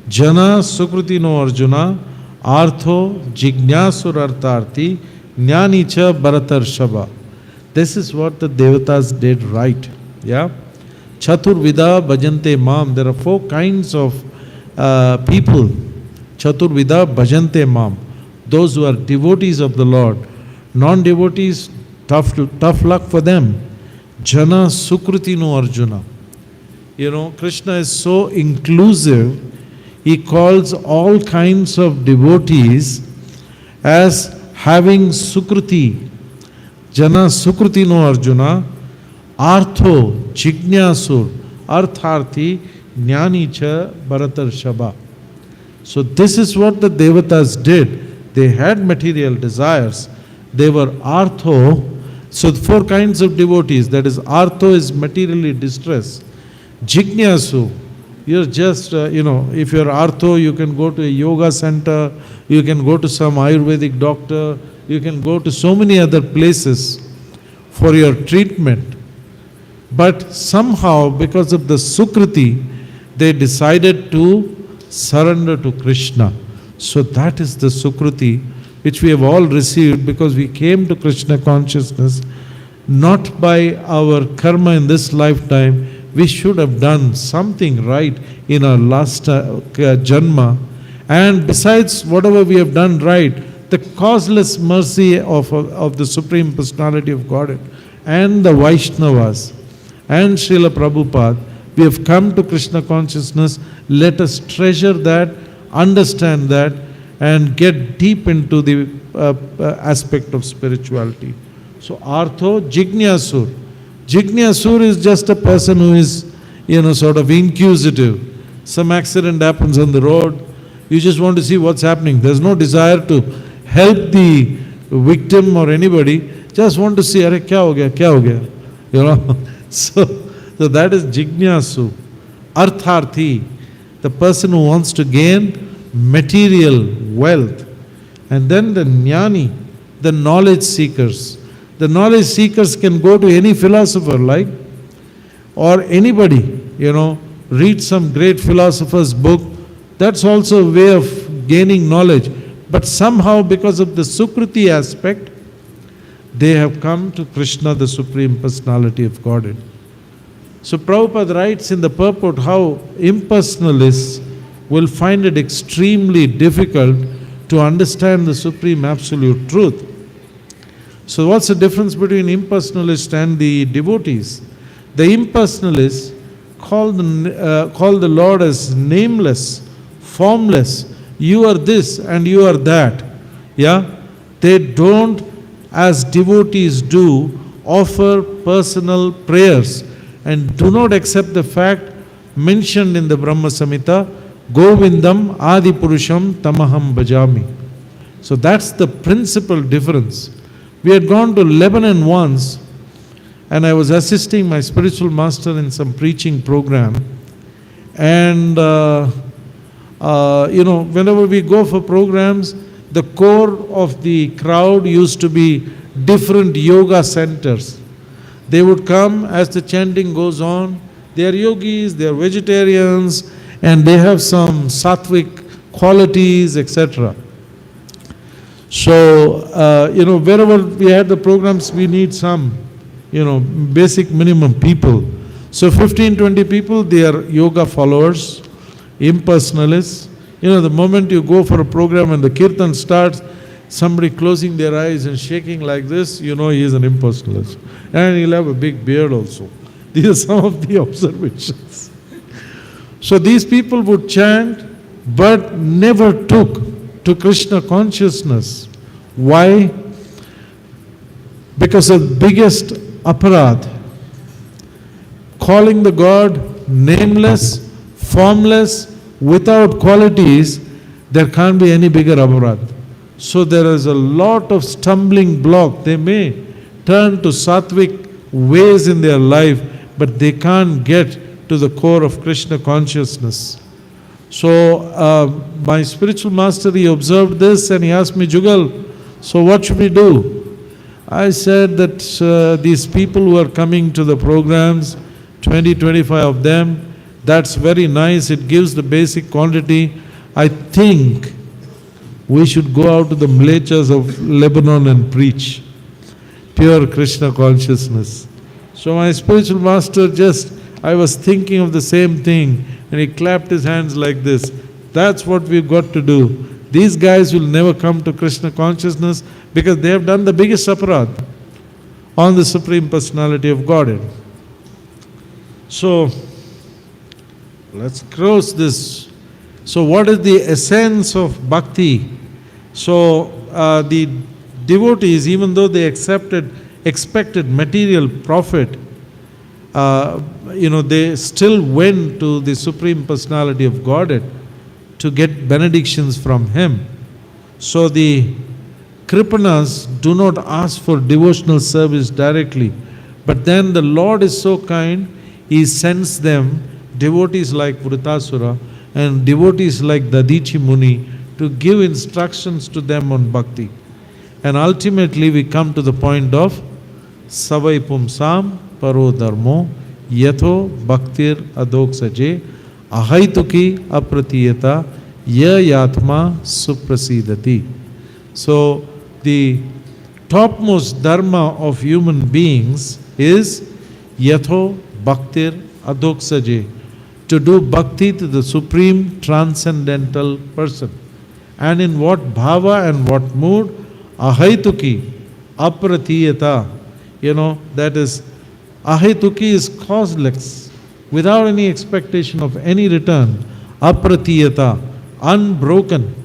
Speaker 1: jana sukruti no arjuna artho jignasur artarthi jnani cha bharatarshava. This is what the devatas did right. Chaturvida bhajante mam. There are 4 kinds of people. Chaturvida bhajante mam. Those who are devotees of the Lord. Non-devotees, tough luck for them. Jana Sukruti no Arjuna. Krishna is so inclusive. He calls all kinds of devotees as having Sukruti. Jana Sukruti no Arjuna. Artho Jignasur Artharthi Jnani cha Bharatarshava. So this is what the devatas did. They had material desires. They were artho. So 4 kinds of devotees. That is, artho is materially distressed. Jignasu, you're just, if you're artho, you can go to a yoga center, you can go to some Ayurvedic doctor, you can go to so many other places for your treatment. But somehow, because of the Sukriti, they decided to surrender to Krishna. So that is the Sukruti which we have all received because we came to Krishna consciousness not by our karma in this lifetime. We should have done something right in our last janma. And besides whatever we have done right, the causeless mercy of the Supreme Personality of Godhead and the Vaishnavas and Srila Prabhupada, we have come to Krishna consciousness. Let us treasure that, understand that, and get deep into the aspect of spirituality. So, Artho Jignasur. Jignasur is just a person who is, sort of inquisitive. Some accident happens on the road. You just want to see what's happening. There's no desire to help the victim or anybody. Just want to see, Arey, kya ho gaya, kya ho gaya? So that is Jignasu. Artharthi, the person who wants to gain material wealth. And then the Jnani, the knowledge seekers. The knowledge seekers can go to any philosopher, or anybody, read some great philosopher's book. That's also a way of gaining knowledge. But somehow, because of the Sukriti aspect, they have come to Krishna, the Supreme Personality of Godhead. So Prabhupada writes in the purport how impersonalists will find it extremely difficult to understand the Supreme Absolute Truth. So what's the difference between impersonalists and the devotees? The impersonalists call the Lord as nameless, formless. You are this and you are that. Yeah? They don't, as devotees do, offer personal prayers and do not accept the fact mentioned in the Brahma Samhita, Govindam Adi Purusham Tamaham Bhajami. So that's the principal difference. We had gone to Lebanon once, and I was assisting my spiritual master in some preaching program. And, whenever we go for programs, the core of the crowd used to be different yoga centers. They would come as the chanting goes on. They are yogis, they are vegetarians, and they have some sattvic qualities, etc. So, wherever we had the programs, we need some, basic minimum people. So 15, 20 people, they are yoga followers, impersonalists. The moment you go for a program and the kirtan starts, somebody closing their eyes and shaking like this, he is an impersonalist. And he'll have a big beard also. These are some of the observations. So these people would chant, but never took to Krishna consciousness. Why? Because of the biggest aparadh. Calling the God nameless, formless, without qualities, there can't be any bigger aparadh. So there is a lot of stumbling block. They may turn to sattvic ways in their life, but they can't get to the core of Krishna consciousness. So my spiritual master, he observed this and he asked me, Jugal, so what should we do? I said that these people who are coming to the programs, 20, 25 of them, that's very nice. It gives the basic quantity. I think we should go out to the mlechas of Lebanon and preach pure Krishna consciousness. So my spiritual master I was thinking of the same thing, and he clapped his hands like this. That's what we've got to do. These guys will never come to Krishna consciousness because they have done the biggest aparadh on the Supreme Personality of Godhead. So, let's cross this. So what is the essence of bhakti? So the devotees, even though they expected material profit, they still went to the Supreme Personality of Godhead to get benedictions from Him. So the Kripanas do not ask for devotional service directly, but then the Lord is so kind, He sends them devotees like Vritasura and devotees like Dadichi Muni to give instructions to them on bhakti. And ultimately we come to the point of Savai Pumsam Paro Dharmo Yatho Bhaktir Adoksaje Ahaituki Apratiyata Yayatma Suprasidati. So the topmost dharma of human beings is Yatho Bhaktir Adoksaje, to do bhakti to the Supreme Transcendental Person. And in what bhava and what mood? Ahaituki Apratiyata. That is, Ahaituki is causeless, without any expectation of any return. Apratiyata, unbroken.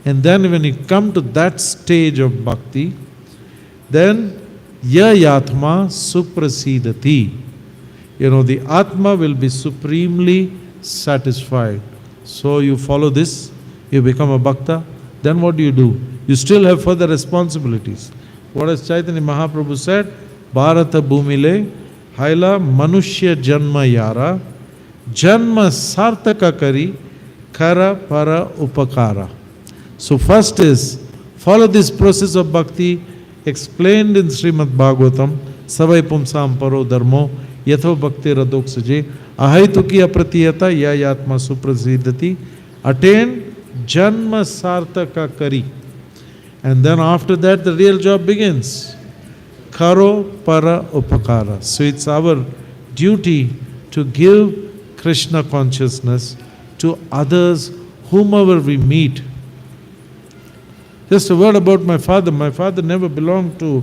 Speaker 1: And then when you come to that stage of bhakti, then Yayatma Suprasidati. The Atma will be supremely satisfied. So you follow this, you become a bhakta, then what do? You still have further responsibilities. What has Chaitanya Mahaprabhu said? Bharata Bhumile Haila Manushya Janma Yara Janma Sartaka Kari Kara Para Upakara. So first is, follow this process of bhakti explained in Srimad Bhagavatam, Savai Pumsam Paro Dharmo Yatho Bhakti Radoksaje Ahaituki Apratiyata Yayatma Suprasidati. Attain Janma Sartaka Kari. And then after that the real job begins. Karo para upakara. So it's our duty to give Krishna consciousness to others, whomever we meet. Just a word about my father. My father never belonged to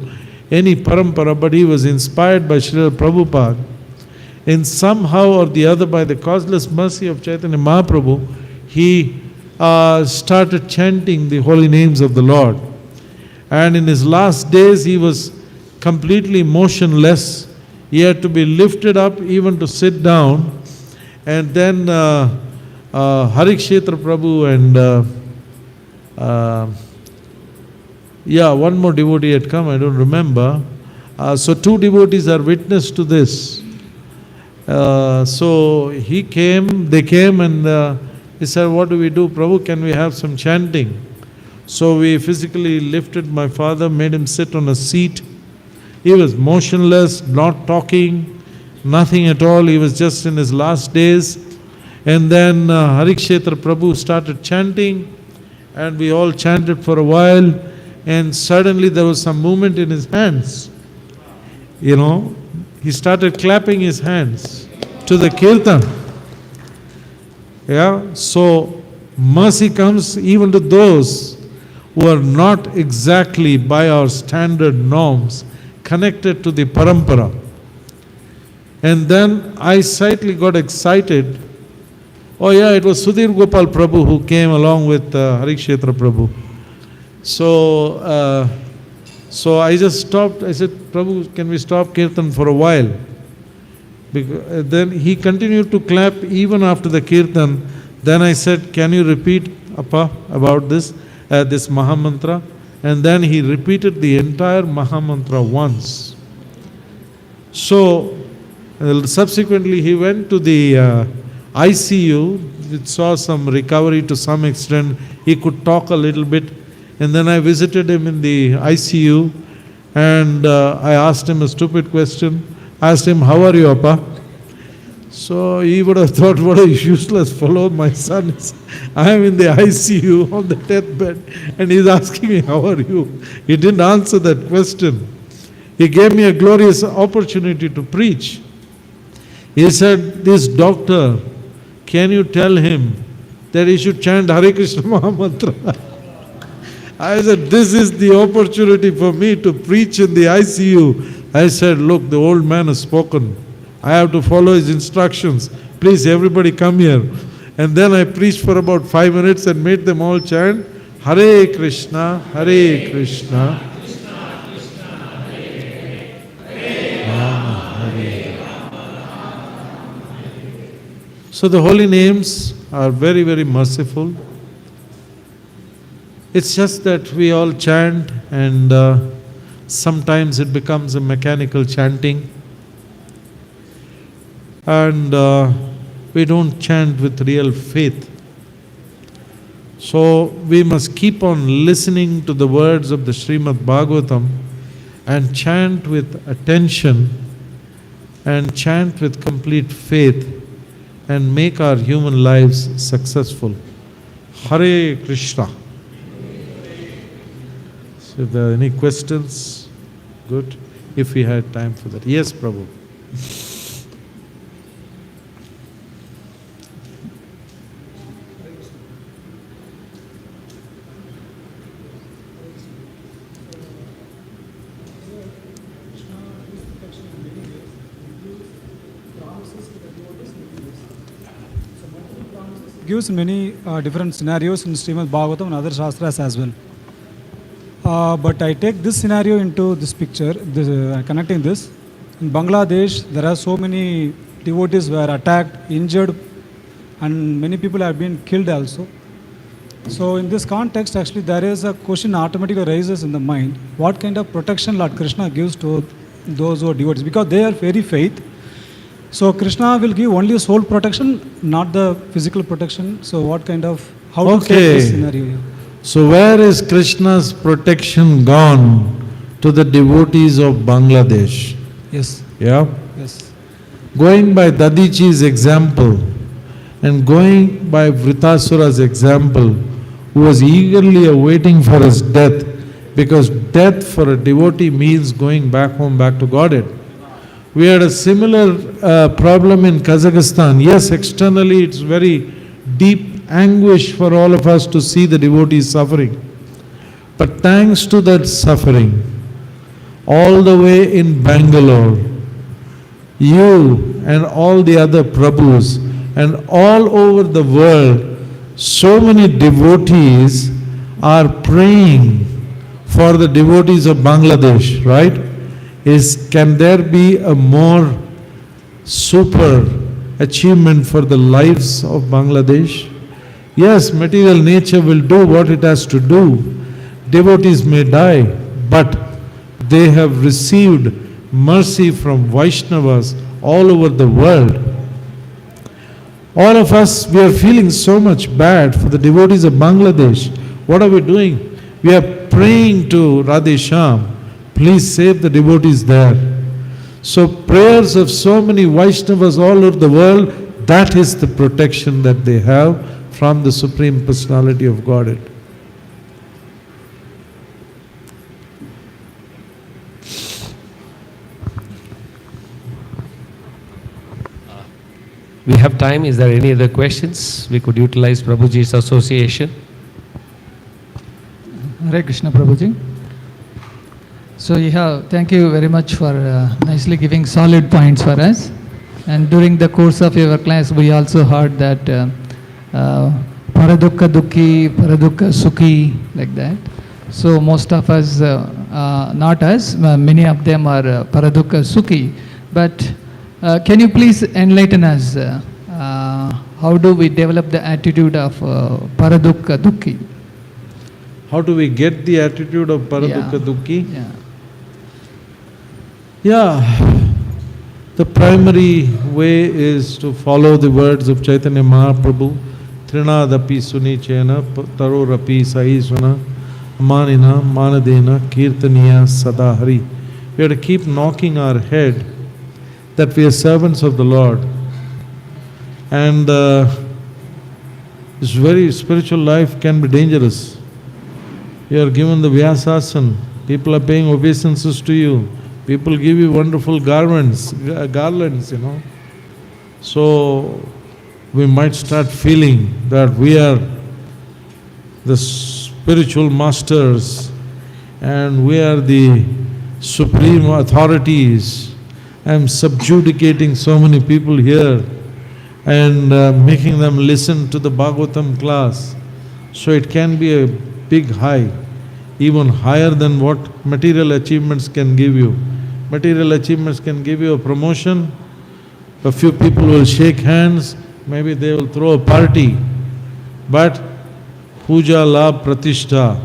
Speaker 1: any parampara, but he was inspired by Srila Prabhupada. And somehow or the other, by the causeless mercy of Chaitanya Mahaprabhu, he started chanting the holy names of the Lord. And in his last days, he was completely motionless. He had to be lifted up even to sit down. And then Harikshetra Prabhu and one more devotee had come, I don't remember. So two devotees are witness to this. So they came and he said, what do we do? Prabhu, can we have some chanting? So we physically lifted my father, made him sit on a seat. He was motionless, not talking, nothing at all. He was just in his last days. And then Harikshetra Prabhu started chanting, and we all chanted for a while. And suddenly there was some movement in his hands. He started clapping his hands to the kirtan. So mercy comes even to those who are not exactly by our standard norms connected to the parampara. And then I slightly got excited. It was Sudhir Gopal Prabhu who came along with Harikshetra Prabhu. So I just stopped. I said, Prabhu, can we stop kirtan for a while? Then he continued to clap even after the kirtan. Then I said, can you repeat, Appa, about this Mahamantra? And then he repeated the entire Mahamantra once. So subsequently he went to the ICU. It saw some recovery to some extent. He could talk a little bit. And then I visited him in the ICU and I asked him a stupid question. I asked him, how are you, Appa? So he would have thought, what a useless fellow my son is. I am in the ICU on the deathbed and he's asking me, how are you? He didn't answer that question. He gave me a glorious opportunity to preach. He said, this doctor, can you tell him that he should chant Hare Krishna Mahamantra? I said, this is the opportunity for me to preach in the ICU. I said, look, the old man has spoken. I have to follow his instructions. Please, everybody come here. And then I preached for about 5 minutes and made them all chant, Hare Krishna, Hare Krishna. So the holy names are very, very merciful. It's just that we all chant and sometimes it becomes a mechanical chanting. And we don't chant with real faith. So we must keep on listening to the words of the Srimad Bhagavatam and chant with attention and chant with complete faith and make our human lives successful. Hare Krishna. So if there are any questions, good. If we had time for that. Yes, Prabhu.
Speaker 2: Gives many different scenarios in Srimad Bhagavatam and other Shastras as well. But I take this scenario into this picture, connecting this. In Bangladesh, there are so many devotees who are attacked, injured, and many people have been killed also. So in this context, actually, there is a question automatically arises in the mind. What kind of protection Lord Krishna gives to those who are devotees? Because they are very faith. So Krishna will give only soul protection, not the physical protection. So what kind of, how to take this scenario here?
Speaker 1: So where is Krishna's protection gone to the devotees of Bangladesh?
Speaker 2: Yes.
Speaker 1: Yeah?
Speaker 2: Yes.
Speaker 1: Going by Dadichi's example and going by Vritasura's example, who was eagerly awaiting for his death, Because death for a devotee means going back home, back to Godhead. We had a similar problem in Kazakhstan. Yes, externally it's very deep anguish for all of us to see the devotees suffering. But thanks to that suffering, all the way in Bengaluru, you and all the other Prabhus and all over the world, so many devotees are praying for the devotees of Bangladesh, right? Can there be a more super achievement for the lives of Bangladesh? Yes, material nature will do what it has to do. Devotees may die, but they have received mercy from Vaishnavas all over the world. All of us, we are feeling so much bad for the devotees of Bangladesh. What are we doing? We are praying to Radhe Shyam, please save the devotees there. So prayers of so many Vaishnavas all over the world, that is the protection that they have from the Supreme Personality of Godhead.
Speaker 3: We have time. Is there any other questions? We could utilize Prabhuji's association.
Speaker 4: Hare Krishna Prabhuji. So thank you very much for nicely giving solid points for us. And during the course of your class, we also heard that paradukka dukhi, paradukka sukhi, like that. So most of us, not us, many of them are paradukka sukhi. But can you please enlighten us? How do we develop the attitude of paradukka dukhi?
Speaker 1: How do we get the attitude of paradukka dukhi?
Speaker 4: Yeah.
Speaker 1: Yeah, the primary way is to follow the words of Chaitanya Mahaprabhu. Trinadapi sunichena tarorapi sahisvana manina manadena kirtaniya sadahari. We have to keep knocking our head that we are servants of the Lord. And this very spiritual life can be dangerous. You are given the Vyasasana. People are paying obeisances to you. People give you wonderful garlands, So we might start feeling that we are the spiritual masters and we are the supreme authorities. I am subjugating so many people here and making them listen to the Bhagavatham class. So it can be a big high, even higher than what material achievements can give you. Material achievements can give you a promotion, a few people will shake hands, maybe they will throw a party. But puja, labh, pratishtha,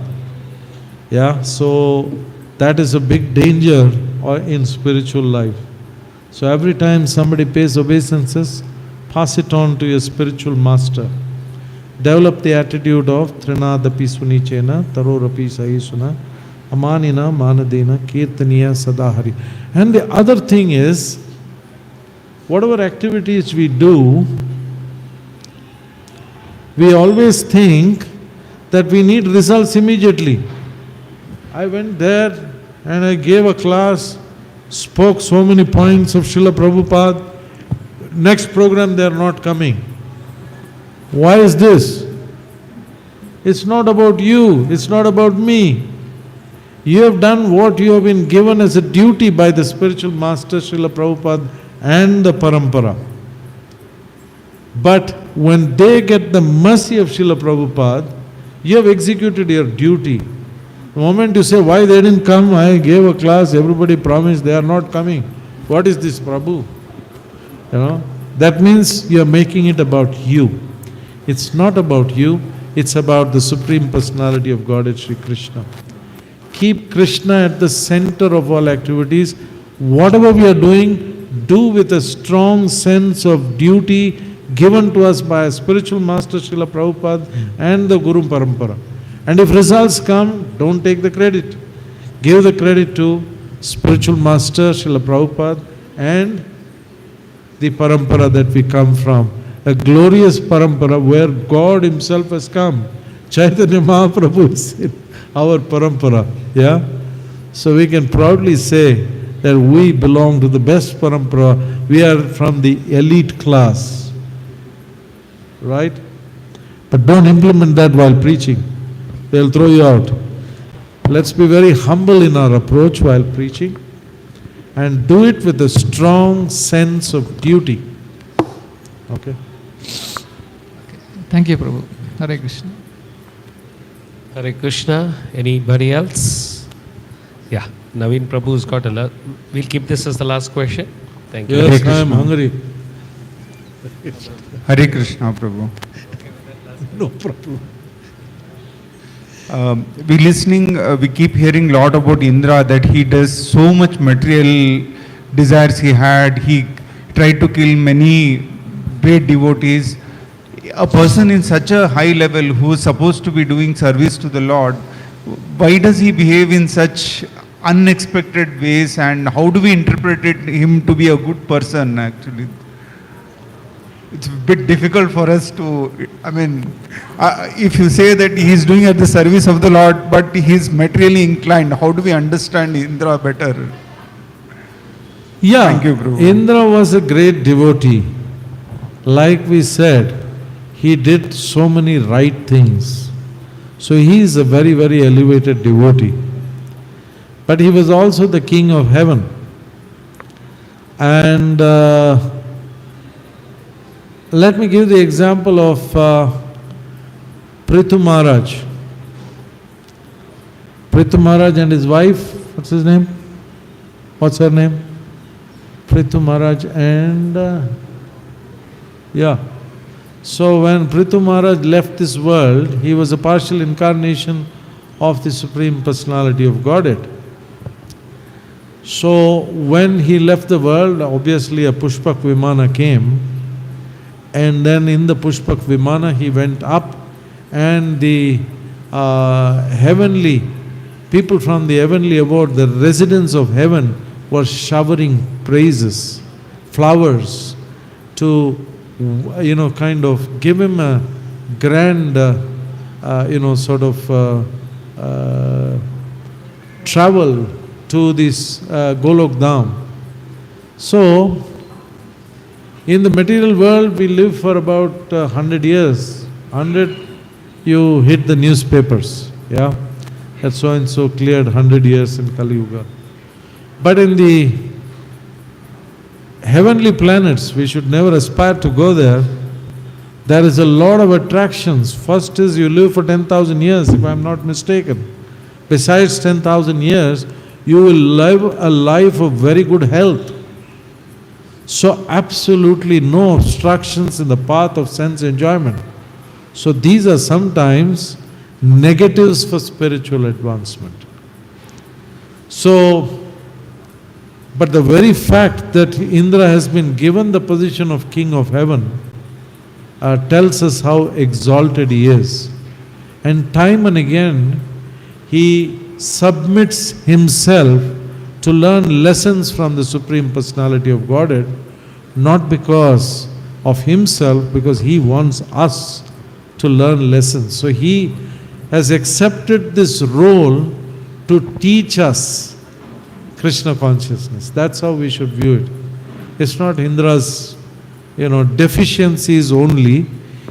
Speaker 1: so that is a big danger in spiritual life. So every time somebody pays obeisances, pass it on to your spiritual master. Develop the attitude of Trinadapi sunichena tarorapi sahisuna amanina manadena kirtaniya sadahari. And the other thing is, whatever activities we do, we always think that we need results immediately. I went there and I gave a class, spoke so many points of Srila Prabhupada. Next program they are not coming. Why is this? It's not about you, it's not about me. You have done what you have been given as a duty by the spiritual master Srila Prabhupada and the Parampara. But when they get the mercy of Srila Prabhupada, you have executed your duty. The moment you say, why they didn't come, I gave a class, everybody promised they are not coming. What is this, Prabhu? That means you are making it about you. It's not about you, it's about the Supreme Personality of Godhead, Sri Krishna. Keep Krishna at the center of all activities. Whatever we are doing, do with a strong sense of duty given to us by a spiritual master, Srila Prabhupada, and the Guru Parampara. And if results come, don't take the credit. Give the credit to spiritual master, Srila Prabhupada, and the Parampara that we come from. A glorious Parampara where God Himself has come. Chaitanya Mahaprabhu said, our parampara. Yeah? So we can proudly say that we belong to the best parampara. We are from the elite class. Right? But don't implement that while preaching. They'll throw you out. Let's be very humble in our approach while preaching and do it with a strong sense of duty. Okay?
Speaker 4: Thank you, Prabhu. Hare Krishna.
Speaker 3: Hare Krishna. Anybody else? Yeah, Naveen Prabhu's got a lot. We'll keep this as the last question. Thank you.
Speaker 1: Yes, I am hungry.
Speaker 5: Hare Krishna, Prabhu.
Speaker 1: No problem.
Speaker 5: We keep hearing a lot about Indra, that he does so much material desires he had. He tried to kill many great devotees. A person in such a high level who is supposed to be doing service to the Lord, why does he behave in such unexpected ways, and how do we interpret him to be a good person actually? It's a bit difficult for us to, if you say that he is doing at the service of the Lord, but he is materially inclined, how do we understand Indra better?
Speaker 1: Yeah,
Speaker 5: Thank you, Prabhu.
Speaker 1: Indra was a great devotee. Like we said, he did so many right things. So he is a very, very elevated devotee. But he was also the king of heaven. And let me give the example of Prithu Maharaj. Prithu Maharaj and his wife, what's his name? What's her name? Prithu Maharaj and yeah. So when Prithu Maharaj left this world, he was a partial incarnation of the Supreme Personality of Godhead. So when he left the world, obviously a Pushpak Vimana came, and then in the Pushpak Vimana he went up, and the heavenly people from the heavenly abode, the residents of heaven, were showering praises, flowers, to kind of give him a grand travel to this Golok Dham. So in the material world we live for about 100 years. 100, you hit the newspapers, yeah, that so and so cleared 100 years in Kali Yuga. But in the heavenly planets, we should never aspire to go there. There is a lot of attractions. First is you live for 10,000 years, if I am not mistaken. Besides 10,000 years, you will live a life of very good health. So absolutely no obstructions in the path of sense enjoyment. So these are sometimes negatives for spiritual advancement. So, but the very fact that Indra has been given the position of king of heaven tells us how exalted he is. And time and again, he submits himself to learn lessons from the Supreme Personality of Godhead, not because of himself, because he wants us to learn lessons. So he has accepted this role to teach us Krishna consciousness. That's how we should view it. It's not Indra's, deficiencies only.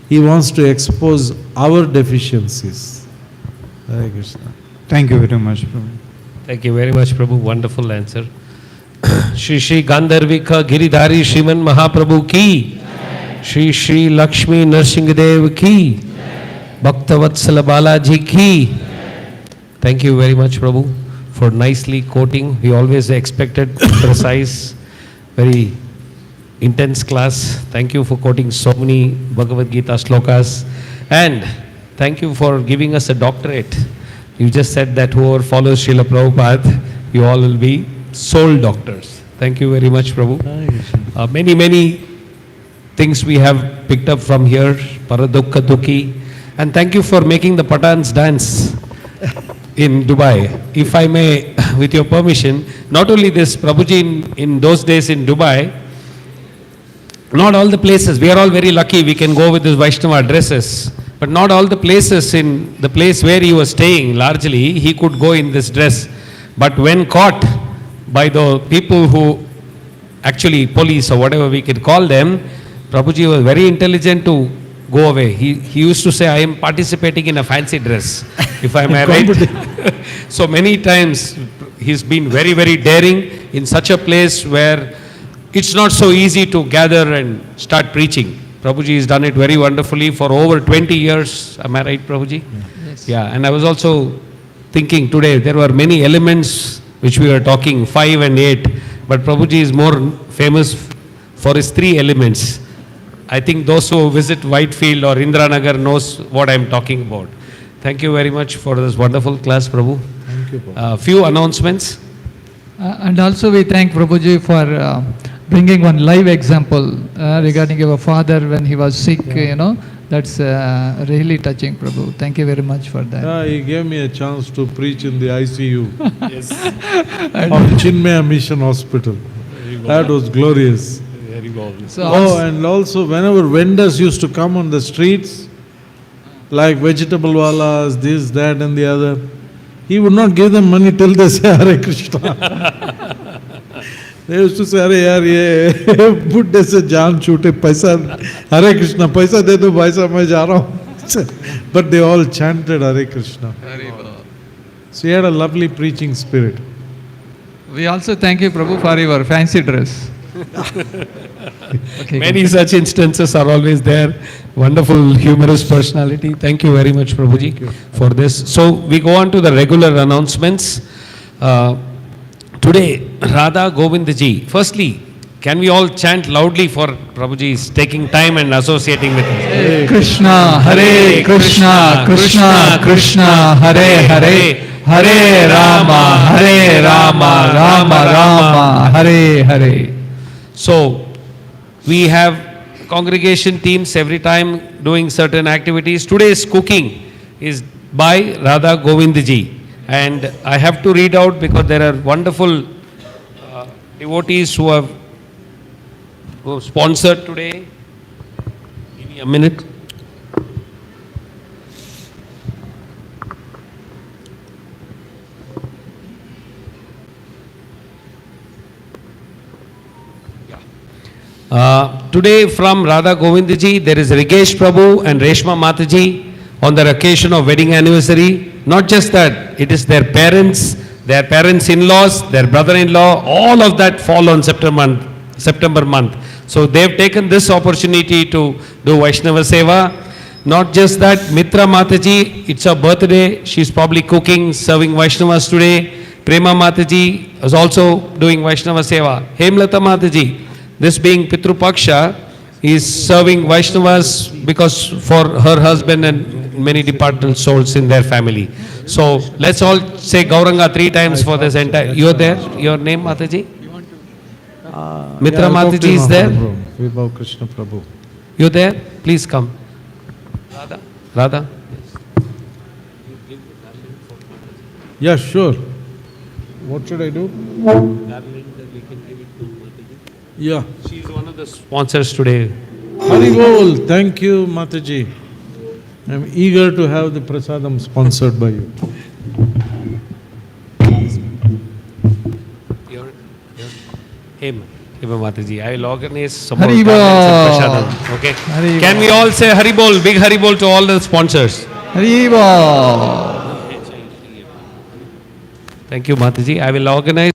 Speaker 1: He wants to expose our deficiencies. Hare Krishna.
Speaker 5: Thank you very much, Prabhu.
Speaker 3: Thank you very much, Prabhu. Wonderful answer. Sri Sri Gandharvika Giridhari Sriman Mahaprabhu ki. Sri Sri Lakshmi Narasimha ki. Bhaktavatsala Balaji ki. Thank you very much, Prabhu, for nicely quoting. We always expected precise, very intense class. Thank you for quoting so many Bhagavad Gita slokas. And thank you for giving us a doctorate. You just said that whoever follows Srila Prabhupada, you all will be soul doctors. Thank you very much, Prabhu. Many things we have picked up from here, Paradukka Dukhi. And thank you for making the Pathans dance in Dubai. If I may, with your permission, not only this, Prabhuji, in those days in Dubai, not all the places, we are all very lucky, we can go with these Vaishnava dresses. But not all the places in the place where he was staying, largely, he could go in this dress. But when caught by the people who, actually police or whatever we could call them, Prabhuji was very intelligent to go away. He used to say, I am participating in a fancy dress, if I may right. So many times he's been very, very daring in such a place where it's not so easy to gather and start preaching. Prabhuji has done it very wonderfully for over 20 years. Am I right, Prabhuji?
Speaker 4: Yes.
Speaker 3: Yeah, and I was also thinking today, there were many elements which we were talking, 5 and 8, but Prabhuji is more famous for his 3 elements. I think those who visit Whitefield or Indranagar knows what I am talking about. Thank you very much for this wonderful class, Prabhu.
Speaker 1: Thank you, Prabhu.
Speaker 3: Few announcements.
Speaker 4: And also we thank Prabhuji for bringing one live example regarding your father when he was sick, That's really touching, Prabhu. Thank you very much for that.
Speaker 1: Yeah, he gave me a chance to preach in the ICU of Chinmaya Mission Hospital. That was glorious.
Speaker 4: So
Speaker 1: And also whenever vendors used to come on the streets, like vegetable wallas, this, that and the other, he would not give them money till they say Hare Krishna. They used to say, Hare yaar, ye Buddha se jaan chute, paisa, Hare Krishna, paisa de do bhai sahab, main ja raha hu. But they all chanted Hare Krishna. So he had a lovely preaching spirit.
Speaker 4: we also thank you, Prabhu, for your fancy dress. Okay,
Speaker 3: Many such instances are always there. Wonderful, humorous personality. Thank you very much, Prabhuji, for this. So we go on to the regular announcements. Today, Radha Govindaji. Firstly, can we all chant loudly for Prabhuji's taking time and associating with us?
Speaker 4: Hare Krishna, Hare Krishna, Krishna Krishna, Hare Hare, Hare Rama, Rama Rama, Hare Hare.
Speaker 3: So, we have congregation teams every time doing certain activities. Today's cooking is by Radha Govindaji. And I have to read out because there are wonderful devotees who have sponsored today. Give me a minute. Today from Radha Govindaji, there is Rigesh Prabhu and Reshma Mataji on their occasion of wedding anniversary. Not just that, it is their parents-in-laws, their brother-in-law, all of that fall on September month. So they've taken this opportunity to do Vaishnava Seva. Not just that, Mitra Mataji, it's her birthday, she's probably cooking, serving Vaishnavas today. Prema Mataji is also doing Vaishnava Seva. Hemlata Mataji, this being Pitru Paksha, is serving Vaishnavas because for her husband and many departed souls in their family. So let's all say Gauranga 3 times for this entire. You're there? Your name, Mataji? Mitra Mataji is there?
Speaker 1: Vibhav Krishna Prabhu.
Speaker 3: You're there? Please come. Radha?
Speaker 1: Yeah, sure. What should I do? Yeah.
Speaker 3: She is one of the sponsors today.
Speaker 1: Haribol, thank you, Mataji. I'm eager to have the prasadam sponsored by you.
Speaker 3: Hema Mataji, I will organize some more
Speaker 4: Haribol.
Speaker 3: garlands and prasadam. Okay.
Speaker 4: Haribol.
Speaker 3: Can we all say Haribol, big Haribol to all the sponsors?
Speaker 4: Hare Bol.
Speaker 3: Thank you, Mataji. I will organize